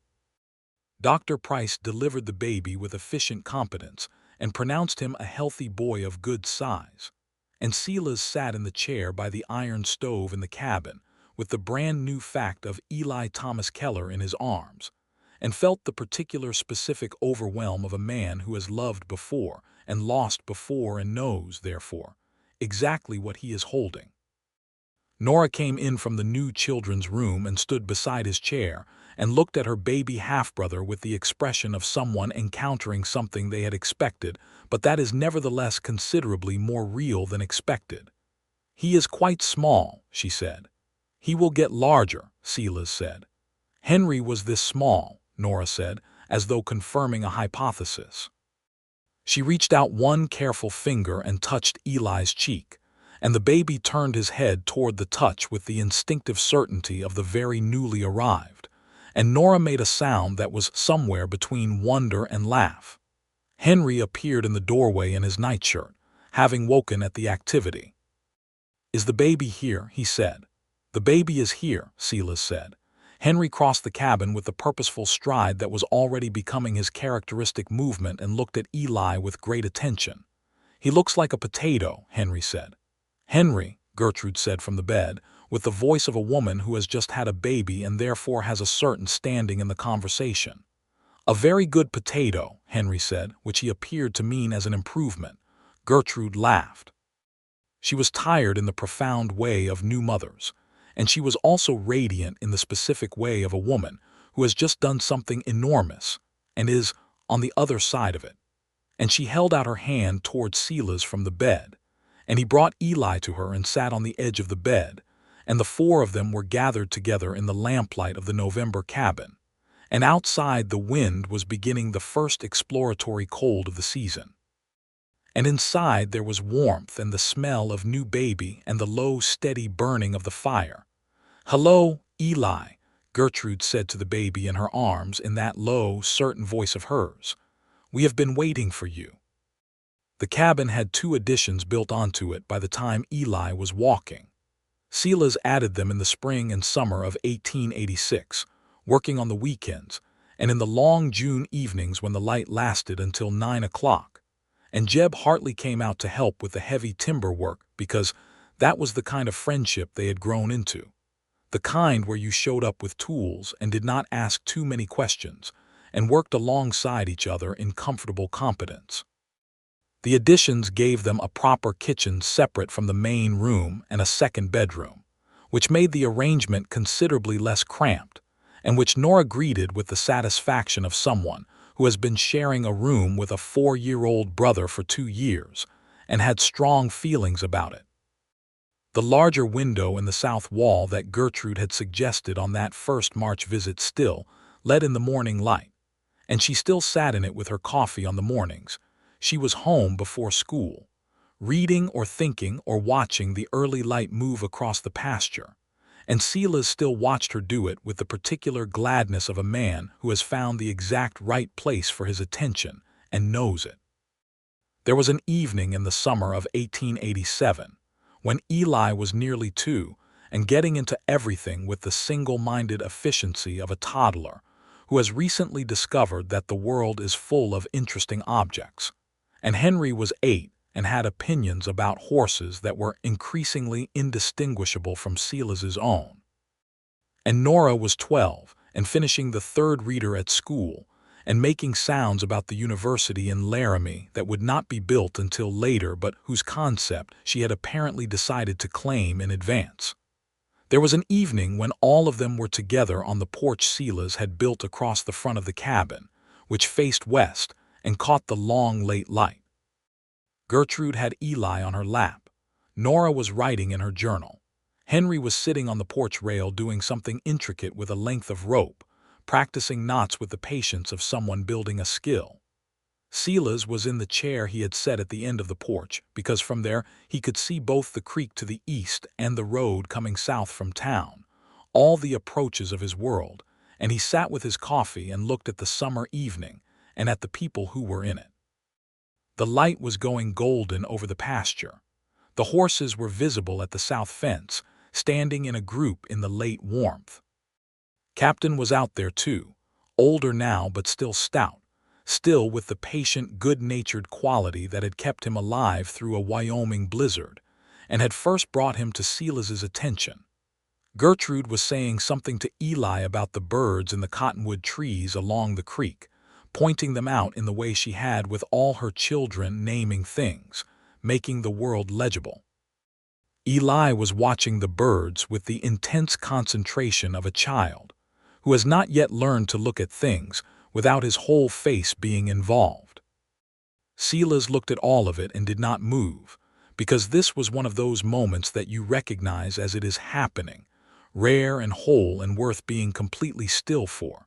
Dr. Price delivered the baby with efficient competence and pronounced him a healthy boy of good size. And Silas sat in the chair by the iron stove in the cabin with the brand new fact of Eli Thomas Keller in his arms, and felt the particular specific overwhelm of a man who has loved before and lost before and knows, therefore, exactly what he is holding. Nora came in from the new children's room and stood beside his chair and looked at her baby half-brother with the expression of someone encountering something they had expected, but that is nevertheless considerably more real than expected. "He is quite small," she said. "He will get larger," Silas said. "Henry was this small," Nora said, as though confirming a hypothesis. She reached out one careful finger and touched Eli's cheek, and the baby turned his head toward the touch with the instinctive certainty of the very newly arrived, and Nora made a sound that was somewhere between wonder and laugh. Henry appeared in the doorway in his nightshirt, having woken at the activity. "Is the baby here?" he said. "The baby is here," Silas said. Henry crossed the cabin with the purposeful stride that was already becoming his characteristic movement and looked at Eli with great attention. "He looks like a potato," Henry said. "Henry," Gertrude said from the bed, with the voice of a woman who has just had a baby and therefore has a certain standing in the conversation. "A very good potato," Henry said, which he appeared to mean as an improvement. Gertrude laughed. She was tired in the profound way of new mothers, and she was also radiant in the specific way of a woman who has just done something enormous and is on the other side of it. And she held out her hand toward Silas from the bed, and he brought Eli to her and sat on the edge of the bed, and the four of them were gathered together in the lamplight of the November cabin, and outside the wind was beginning the first exploratory cold of the season. And inside there was warmth and the smell of new baby and the low, steady burning of the fire. "Hello, Eli," Gertrude said to the baby in her arms in that low, certain voice of hers. "We have been waiting for you." The cabin had 2 additions built onto it by the time Eli was walking. Silas added them in the spring and summer of 1886, working on the weekends, and in the long June evenings when the light lasted until 9 o'clock. And Jeb Hartley came out to help with the heavy timber work because that was the kind of friendship they had grown into. The kind where you showed up with tools and did not ask too many questions, and worked alongside each other in comfortable competence. The additions gave them a proper kitchen separate from the main room and a second bedroom, which made the arrangement considerably less cramped, and which Nora greeted with the satisfaction of someone who has been sharing a room with a 4-year-old brother for 2 years and had strong feelings about it. The larger window in the south wall that Gertrude had suggested on that first March visit still let in the morning light, and she still sat in it with her coffee on the mornings. She was home before school, reading or thinking or watching the early light move across the pasture, and Silas still watched her do it with the particular gladness of a man who has found the exact right place for his attention and knows it. There was an evening in the summer of 1887, when Eli was nearly 2 and getting into everything with the single-minded efficiency of a toddler who has recently discovered that the world is full of interesting objects, and Henry was 8 and had opinions about horses that were increasingly indistinguishable from Silas's own. And Nora was 12 and finishing the 3rd reader at school and making sounds about the university in Laramie that would not be built until later but whose concept she had apparently decided to claim in advance. There was an evening when all of them were together on the porch Silas had built across the front of the cabin, which faced west and caught the long late light. Gertrude had Eli on her lap. Nora was writing in her journal. Henry was sitting on the porch rail doing something intricate with a length of rope, practicing knots with the patience of someone building a skill. Silas was in the chair he had set at the end of the porch, because from there he could see both the creek to the east and the road coming south from town, all the approaches of his world, and he sat with his coffee and looked at the summer evening and at the people who were in it. The light was going golden over the pasture. The horses were visible at the south fence, standing in a group in the late warmth. Captain was out there too, older now but still stout, still with the patient, good-natured quality that had kept him alive through a Wyoming blizzard, and had first brought him to Silas's attention. Gertrude was saying something to Eli about the birds in the cottonwood trees along the creek, pointing them out in the way she had with all her children, naming things, making the world legible. Eli was watching the birds with the intense concentration of a child, who has not yet learned to look at things without his whole face being involved. Silas looked at all of it and did not move, because this was one of those moments that you recognize as it is happening, rare and whole and worth being completely still for.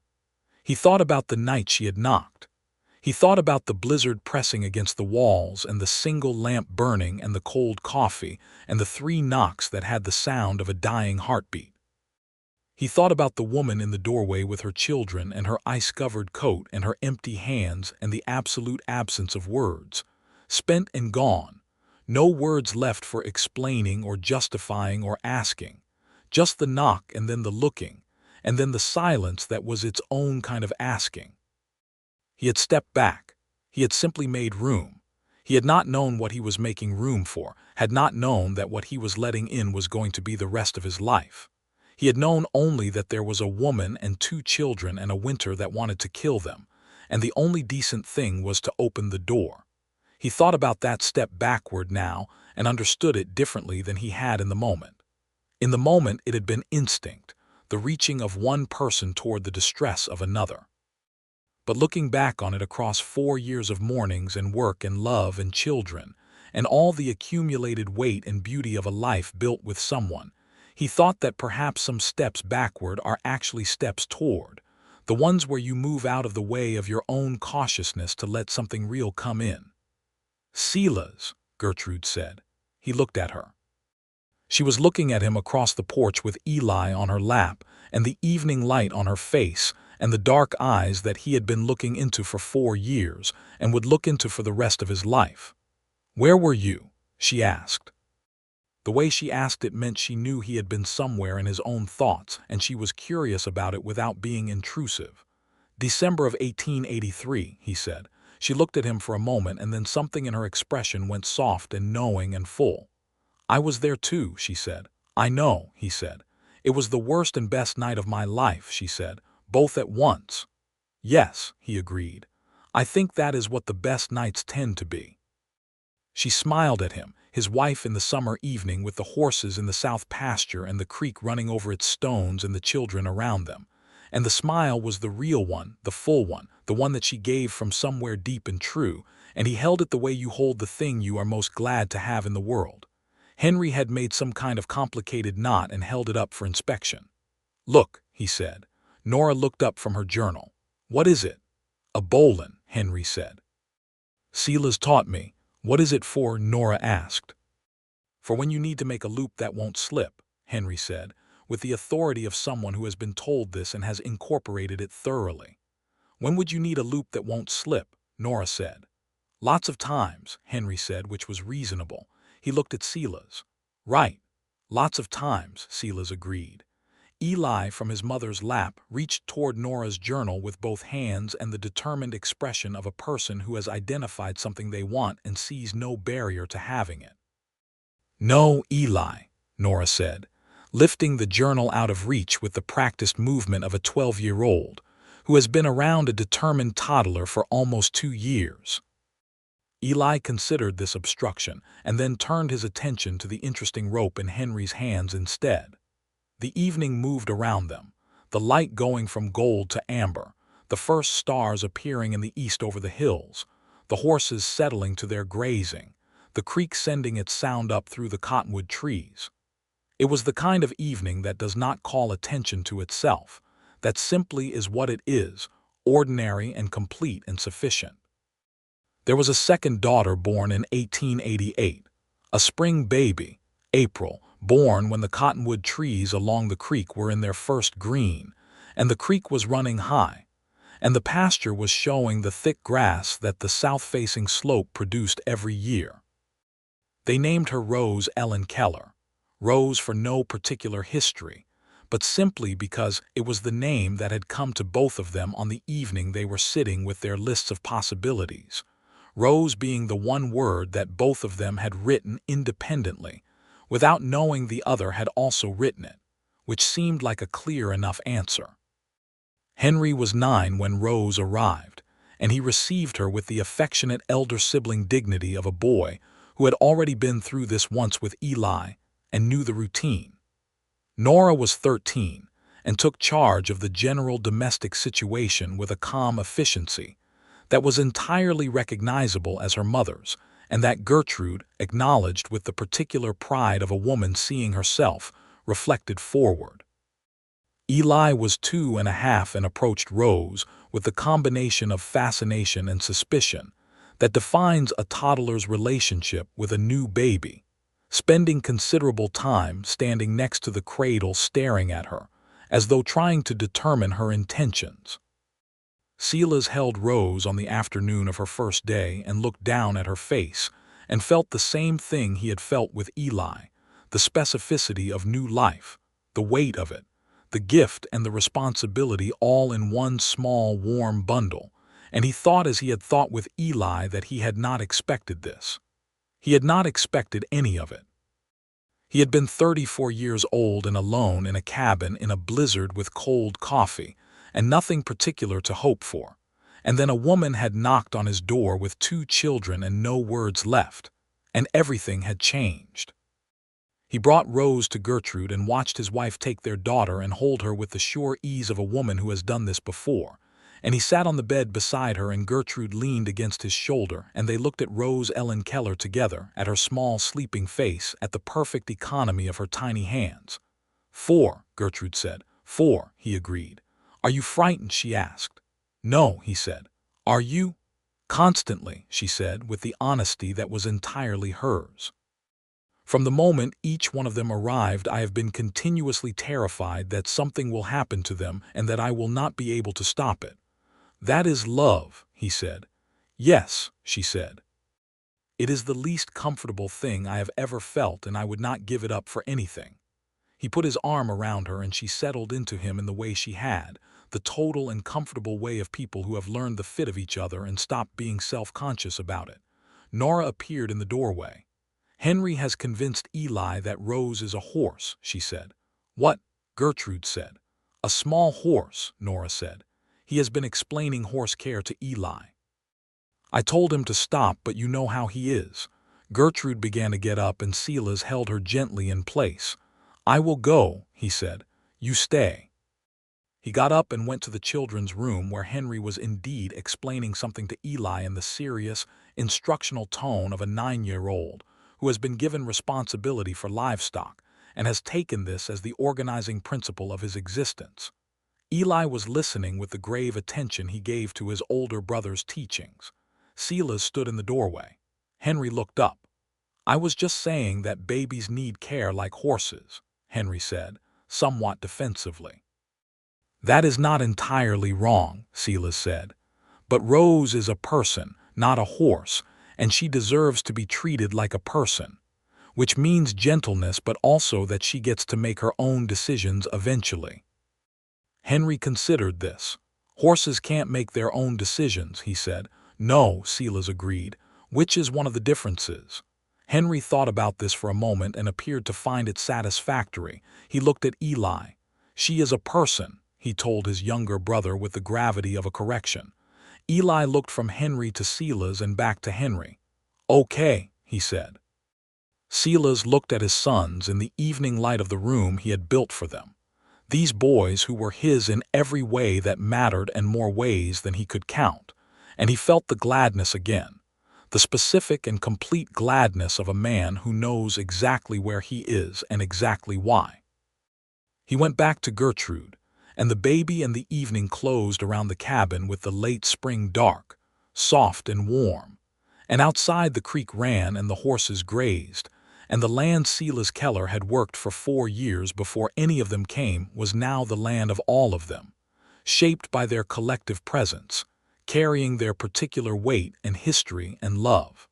He thought about the night she had knocked. He thought about the blizzard pressing against the walls and the single lamp burning and the cold coffee and the 3 knocks that had the sound of a dying heartbeat. He thought about the woman in the doorway with her children and her ice-covered coat and her empty hands and the absolute absence of words, spent and gone, no words left for explaining or justifying or asking, just the knock and then the looking, and then the silence that was its own kind of asking. He had stepped back. He had simply made room. He had not known what he was making room for, had not known that what he was letting in was going to be the rest of his life. He had known only that there was a woman and 2 children and a winter that wanted to kill them, and the only decent thing was to open the door. He thought about that step backward now and understood it differently than he had in the moment. In the moment it had been instinct, the reaching of one person toward the distress of another. But looking back on it across 4 years of mornings and work and love and children, and all the accumulated weight and beauty of a life built with someone, he thought that perhaps some steps backward are actually steps toward, the ones where you move out of the way of your own cautiousness to let something real come in. "Silas," Gertrude said. He looked at her. She was looking at him across the porch with Eli on her lap and the evening light on her face and the dark eyes that he had been looking into for 4 years and would look into for the rest of his life. "Where were you?" she asked. The way she asked it meant she knew he had been somewhere in his own thoughts, and she was curious about it without being intrusive. "December of 1883, he said. She looked at him for a moment, and then something in her expression went soft and knowing and full. "I was there too," she said. "I know," he said. "It was the worst and best night of my life," she said, "both at once." "Yes," he agreed. "I think that is what the best nights tend to be." She smiled at him, his wife in the summer evening with the horses in the south pasture and the creek running over its stones and the children around them. And the smile was the real one, the full one, the one that she gave from somewhere deep and true, and he held it the way you hold the thing you are most glad to have in the world. Henry had made some kind of complicated knot and held it up for inspection. "Look," he said. Nora looked up from her journal. "What is it?" "A bowline," Henry said. "Silas taught me." "What is it for?" Nora asked. "For when you need to make a loop that won't slip," Henry said, with the authority of someone who has been told this and has incorporated it thoroughly. "When would you need a loop that won't slip?" Nora said. "Lots of times," Henry said, which was reasonable. He looked at Silas. "Right. Lots of times," Silas agreed. Eli, from his mother's lap, reached toward Nora's journal with both hands and the determined expression of a person who has identified something they want and sees no barrier to having it. "No, Eli," Nora said, lifting the journal out of reach with the practiced movement of a 12-year-old, who has been around a determined toddler for almost 2 years. Eli considered this obstruction and then turned his attention to the interesting rope in Henry's hands instead. The evening moved around them, the light going from gold to amber, the first stars appearing in the east over the hills, the horses settling to their grazing, the creek sending its sound up through the cottonwood trees. It was the kind of evening that does not call attention to itself, that simply is what it is, ordinary and complete and sufficient. There was a second daughter born in 1888, a spring baby, April, born when the cottonwood trees along the creek were in their first green, and the creek was running high, and the pasture was showing the thick grass that the south-facing slope produced every year. They named her Rose Ellen Keller, Rose for no particular history, but simply because it was the name that had come to both of them on the evening they were sitting with their lists of possibilities, Rose being the one word that both of them had written independently, without knowing the other had also written it, which seemed like a clear enough answer. Henry was 9 when Rose arrived, and he received her with the affectionate elder sibling dignity of a boy who had already been through this once with Eli and knew the routine. Nora was 13 and took charge of the general domestic situation with a calm efficiency that was entirely recognizable as her mother's, and that Gertrude acknowledged with the particular pride of a woman seeing herself reflected forward. Eli was 2.5 and approached Rose with the combination of fascination and suspicion that defines a toddler's relationship with a new baby, spending considerable time standing next to the cradle staring at her, as though trying to determine her intentions. Silas held Rose on the afternoon of her first day and looked down at her face and felt the same thing he had felt with Eli, the specificity of new life, the weight of it, the gift and the responsibility all in one small, warm bundle, and he thought as he had thought with Eli that he had not expected this. He had not expected any of it. He had been 34 years old and alone in a cabin in a blizzard with cold coffee, and nothing particular to hope for, and then a woman had knocked on his door with 2 children and no words left, and everything had changed. He brought Rose to Gertrude and watched his wife take their daughter and hold her with the sure ease of a woman who has done this before, and he sat on the bed beside her and Gertrude leaned against his shoulder and they looked at Rose Ellen Keller together, at her small sleeping face, at the perfect economy of her tiny hands. 4, Gertrude said. 4, he agreed. Are you frightened? She asked. No, he said. Are you? Constantly, she said, with the honesty that was entirely hers. From the moment each one of them arrived, I have been continuously terrified that something will happen to them and that I will not be able to stop it. That is love, he said. Yes, she said. It is the least comfortable thing I have ever felt and I would not give it up for anything. He put his arm around her and she settled into him in the way she had, the total and comfortable way of people who have learned the fit of each other and stopped being self-conscious about it. Nora appeared in the doorway. Henry has convinced Eli that Rose is a horse, she said. What? Gertrude said. A small horse, Nora said. He has been explaining horse care to Eli. I told him to stop, but you know how he is. Gertrude began to get up and Silas held her gently in place. I will go, he said. You stay. He got up and went to the children's room where Henry was indeed explaining something to Eli in the serious, instructional tone of a 9-year-old who has been given responsibility for livestock and has taken this as the organizing principle of his existence. Eli was listening with the grave attention he gave to his older brother's teachings. Silas stood in the doorway. Henry looked up. I was just saying that babies need care like horses, Henry said, somewhat defensively. That is not entirely wrong, Silas said. But Rose is a person, not a horse, and she deserves to be treated like a person, which means gentleness but also that she gets to make her own decisions eventually. Henry considered this. Horses can't make their own decisions, he said. No, Silas agreed. Which is one of the differences? Henry thought about this for a moment and appeared to find it satisfactory. He looked at Eli. She is a person, he told his younger brother with the gravity of a correction. Eli looked from Henry to Silas and back to Henry. Okay, he said. Silas looked at his sons in the evening light of the room he had built for them. These boys who were his in every way that mattered and more ways than he could count, and he felt the gladness again, the specific and complete gladness of a man who knows exactly where he is and exactly why. He went back to Gertrude, and the baby and the evening closed around the cabin with the late spring dark, soft and warm. And outside the creek ran and the horses grazed, and the land Silas Keller had worked for 4 years before any of them came was now the land of all of them, shaped by their collective presence, carrying their particular weight and history and love.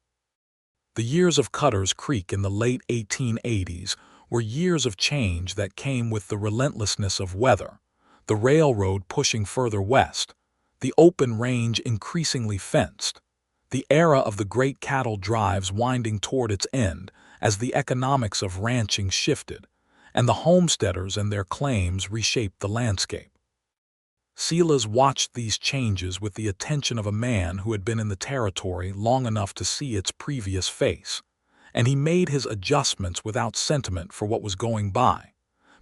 The years of Cutter's Creek in the late 1880s were years of change that came with the relentlessness of weather, the railroad pushing further west, the open range increasingly fenced, the era of the great cattle drives winding toward its end as the economics of ranching shifted, and the homesteaders and their claims reshaped the landscape. Silas watched these changes with the attention of a man who had been in the territory long enough to see its previous face, and he made his adjustments without sentiment for what was going by,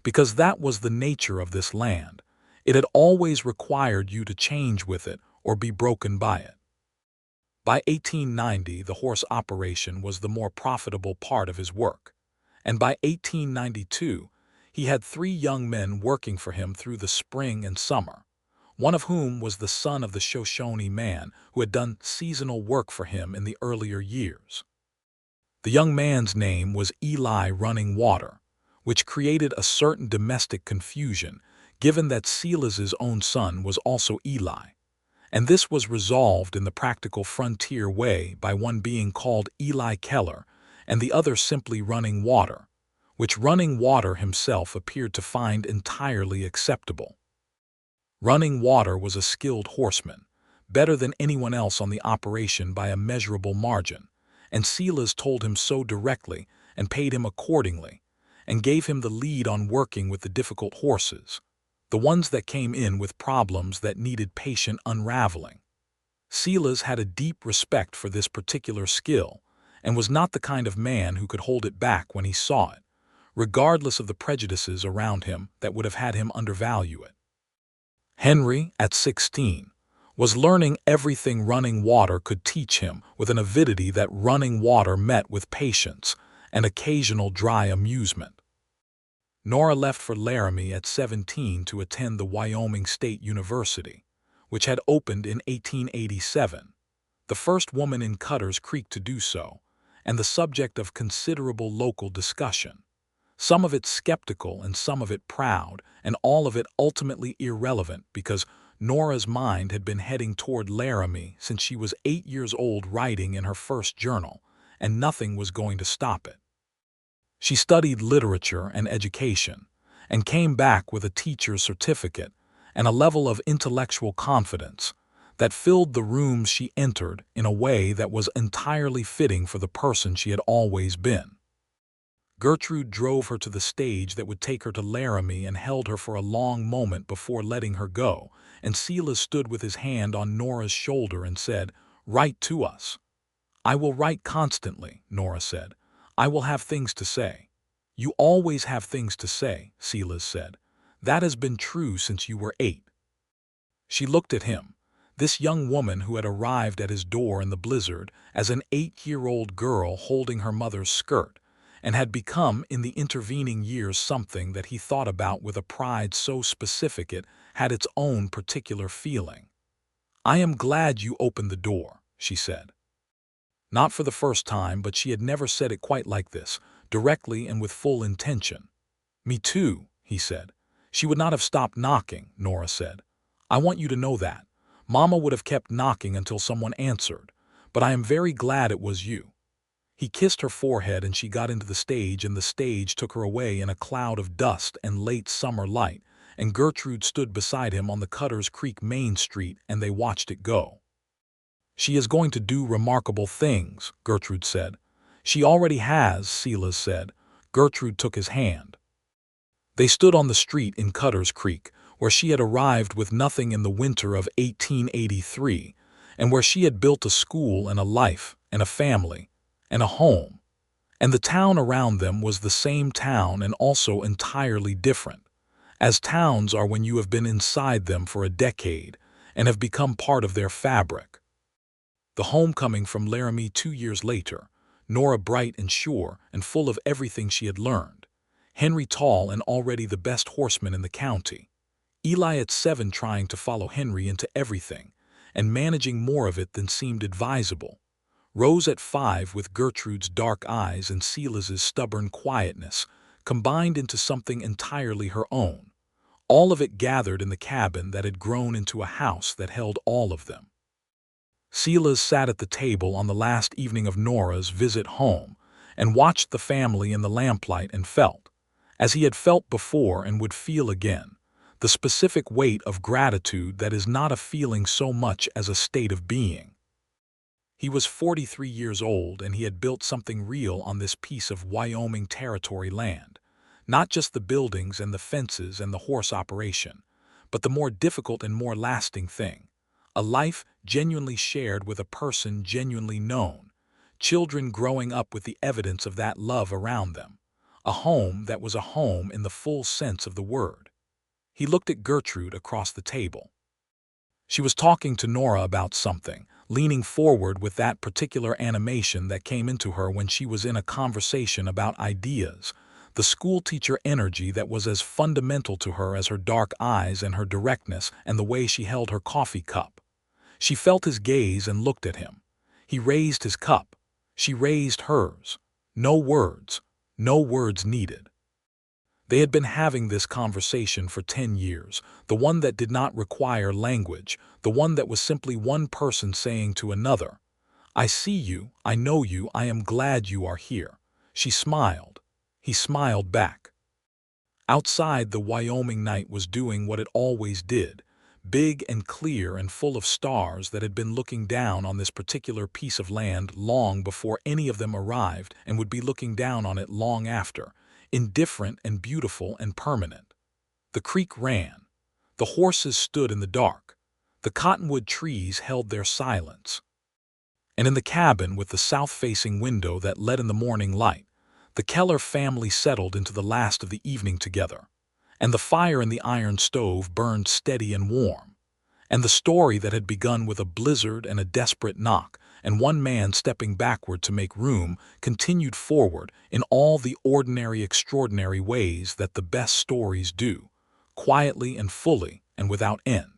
because that was the nature of this land. It had always required you to change with it or be broken by it. By 1890, the horse operation was the more profitable part of his work, and by 1892, he had 3 young men working for him through the spring and summer, one of whom was the son of the Shoshone man who had done seasonal work for him in the earlier years. The young man's name was Eli Running Water, which created a certain domestic confusion, given that Silas's own son was also Eli, and this was resolved in the practical frontier way by one being called Eli Keller and the other simply Running Water, which Running Water himself appeared to find entirely acceptable. Running Water was a skilled horseman, better than anyone else on the operation by a measurable margin, and Silas told him so directly and paid him accordingly, and gave him the lead on working with the difficult horses, the ones that came in with problems that needed patient unraveling. Silas had a deep respect for this particular skill, and was not the kind of man who could hold it back when he saw it, regardless of the prejudices around him that would have had him undervalue it. Henry, at 16, was learning everything Running Water could teach him with an avidity that Running Water met with patience and occasional dry amusement. Nora left for Laramie at 17 to attend the Wyoming State University, which had opened in 1887, the first woman in Cutter's Creek to do so, and the subject of considerable local discussion, some of it skeptical and some of it proud, and all of it ultimately irrelevant because Nora's mind had been heading toward Laramie since she was 8 years old, writing in her first journal, and nothing was going to stop it. She studied literature and education, and came back with a teacher's certificate and a level of intellectual confidence that filled the rooms she entered in a way that was entirely fitting for the person she had always been. Gertrude drove her to the stage that would take her to Laramie and held her for a long moment before letting her go, and Silas stood with his hand on Nora's shoulder and said, "Write to us." "I will write constantly," Nora said. "I will have things to say." "You always have things to say," Silas said. "That has been true since you were 8. She looked at him, this young woman who had arrived at his door in the blizzard as an 8-year-old girl holding her mother's skirt, and had become in the intervening years something that he thought about with a pride so specific it had its own particular feeling. "I am glad you opened the door," she said. Not for the first time, but she had never said it quite like this, directly and with full intention. "Me too," he said. "She would not have stopped knocking," Nora said. "I want you to know that. Mama would have kept knocking until someone answered, but I am very glad it was you." He kissed her forehead and she got into the stage, and the stage took her away in a cloud of dust and late summer light, and Gertrude stood beside him on the Cutter's Creek Main Street, and they watched it go. "She is going to do remarkable things," Gertrude said. "She already has," Silas said. Gertrude took his hand. They stood on the street in Cutter's Creek, where she had arrived with nothing in the winter of 1883, and where she had built a school and a life and a family and a home, and the town around them was the same town and also entirely different, as towns are when you have been inside them for a decade and have become part of their fabric. The homecoming from Laramie 2 years later, Nora bright and sure and full of everything she had learned, Henry tall and already the best horseman in the county, Eli at 7 trying to follow Henry into everything, and managing more of it than seemed advisable. Rose at 5 with Gertrude's dark eyes and Silas's stubborn quietness, combined into something entirely her own. All of it gathered in the cabin that had grown into a house that held all of them. Silas sat at the table on the last evening of Nora's visit home and watched the family in the lamplight and felt, as he had felt before and would feel again, the specific weight of gratitude that is not a feeling so much as a state of being. He was 43 years old and he had built something real on this piece of Wyoming territory land. Not just the buildings and the fences and the horse operation, but the more difficult and more lasting thing. A life genuinely shared with a person genuinely known. Children growing up with the evidence of that love around them. A home that was a home in the full sense of the word. He looked at Gertrude across the table. She was talking to Nora about something, leaning forward with that particular animation that came into her when she was in a conversation about ideas, the schoolteacher energy that was as fundamental to her as her dark eyes and her directness and the way she held her coffee cup. She felt his gaze and looked at him. He raised his cup. She raised hers. No words needed. They had been having this conversation for 10 years, the one that did not require language, the one that was simply one person saying to another, "I see you, I know you, I am glad you are here." She smiled. He smiled back. Outside, the Wyoming night was doing what it always did, big and clear and full of stars that had been looking down on this particular piece of land long before any of them arrived and would be looking down on it long after, indifferent and beautiful and permanent. The creek ran. The horses stood in the dark. The cottonwood trees held their silence. And in the cabin with the south-facing window that let in the morning light, the Keller family settled into the last of the evening together. And the fire in the iron stove burned steady and warm. And the story that had begun with a blizzard and a desperate knock, and one man stepping backward to make room, continued forward in all the ordinary, extraordinary ways that the best stories do, quietly and fully and without end.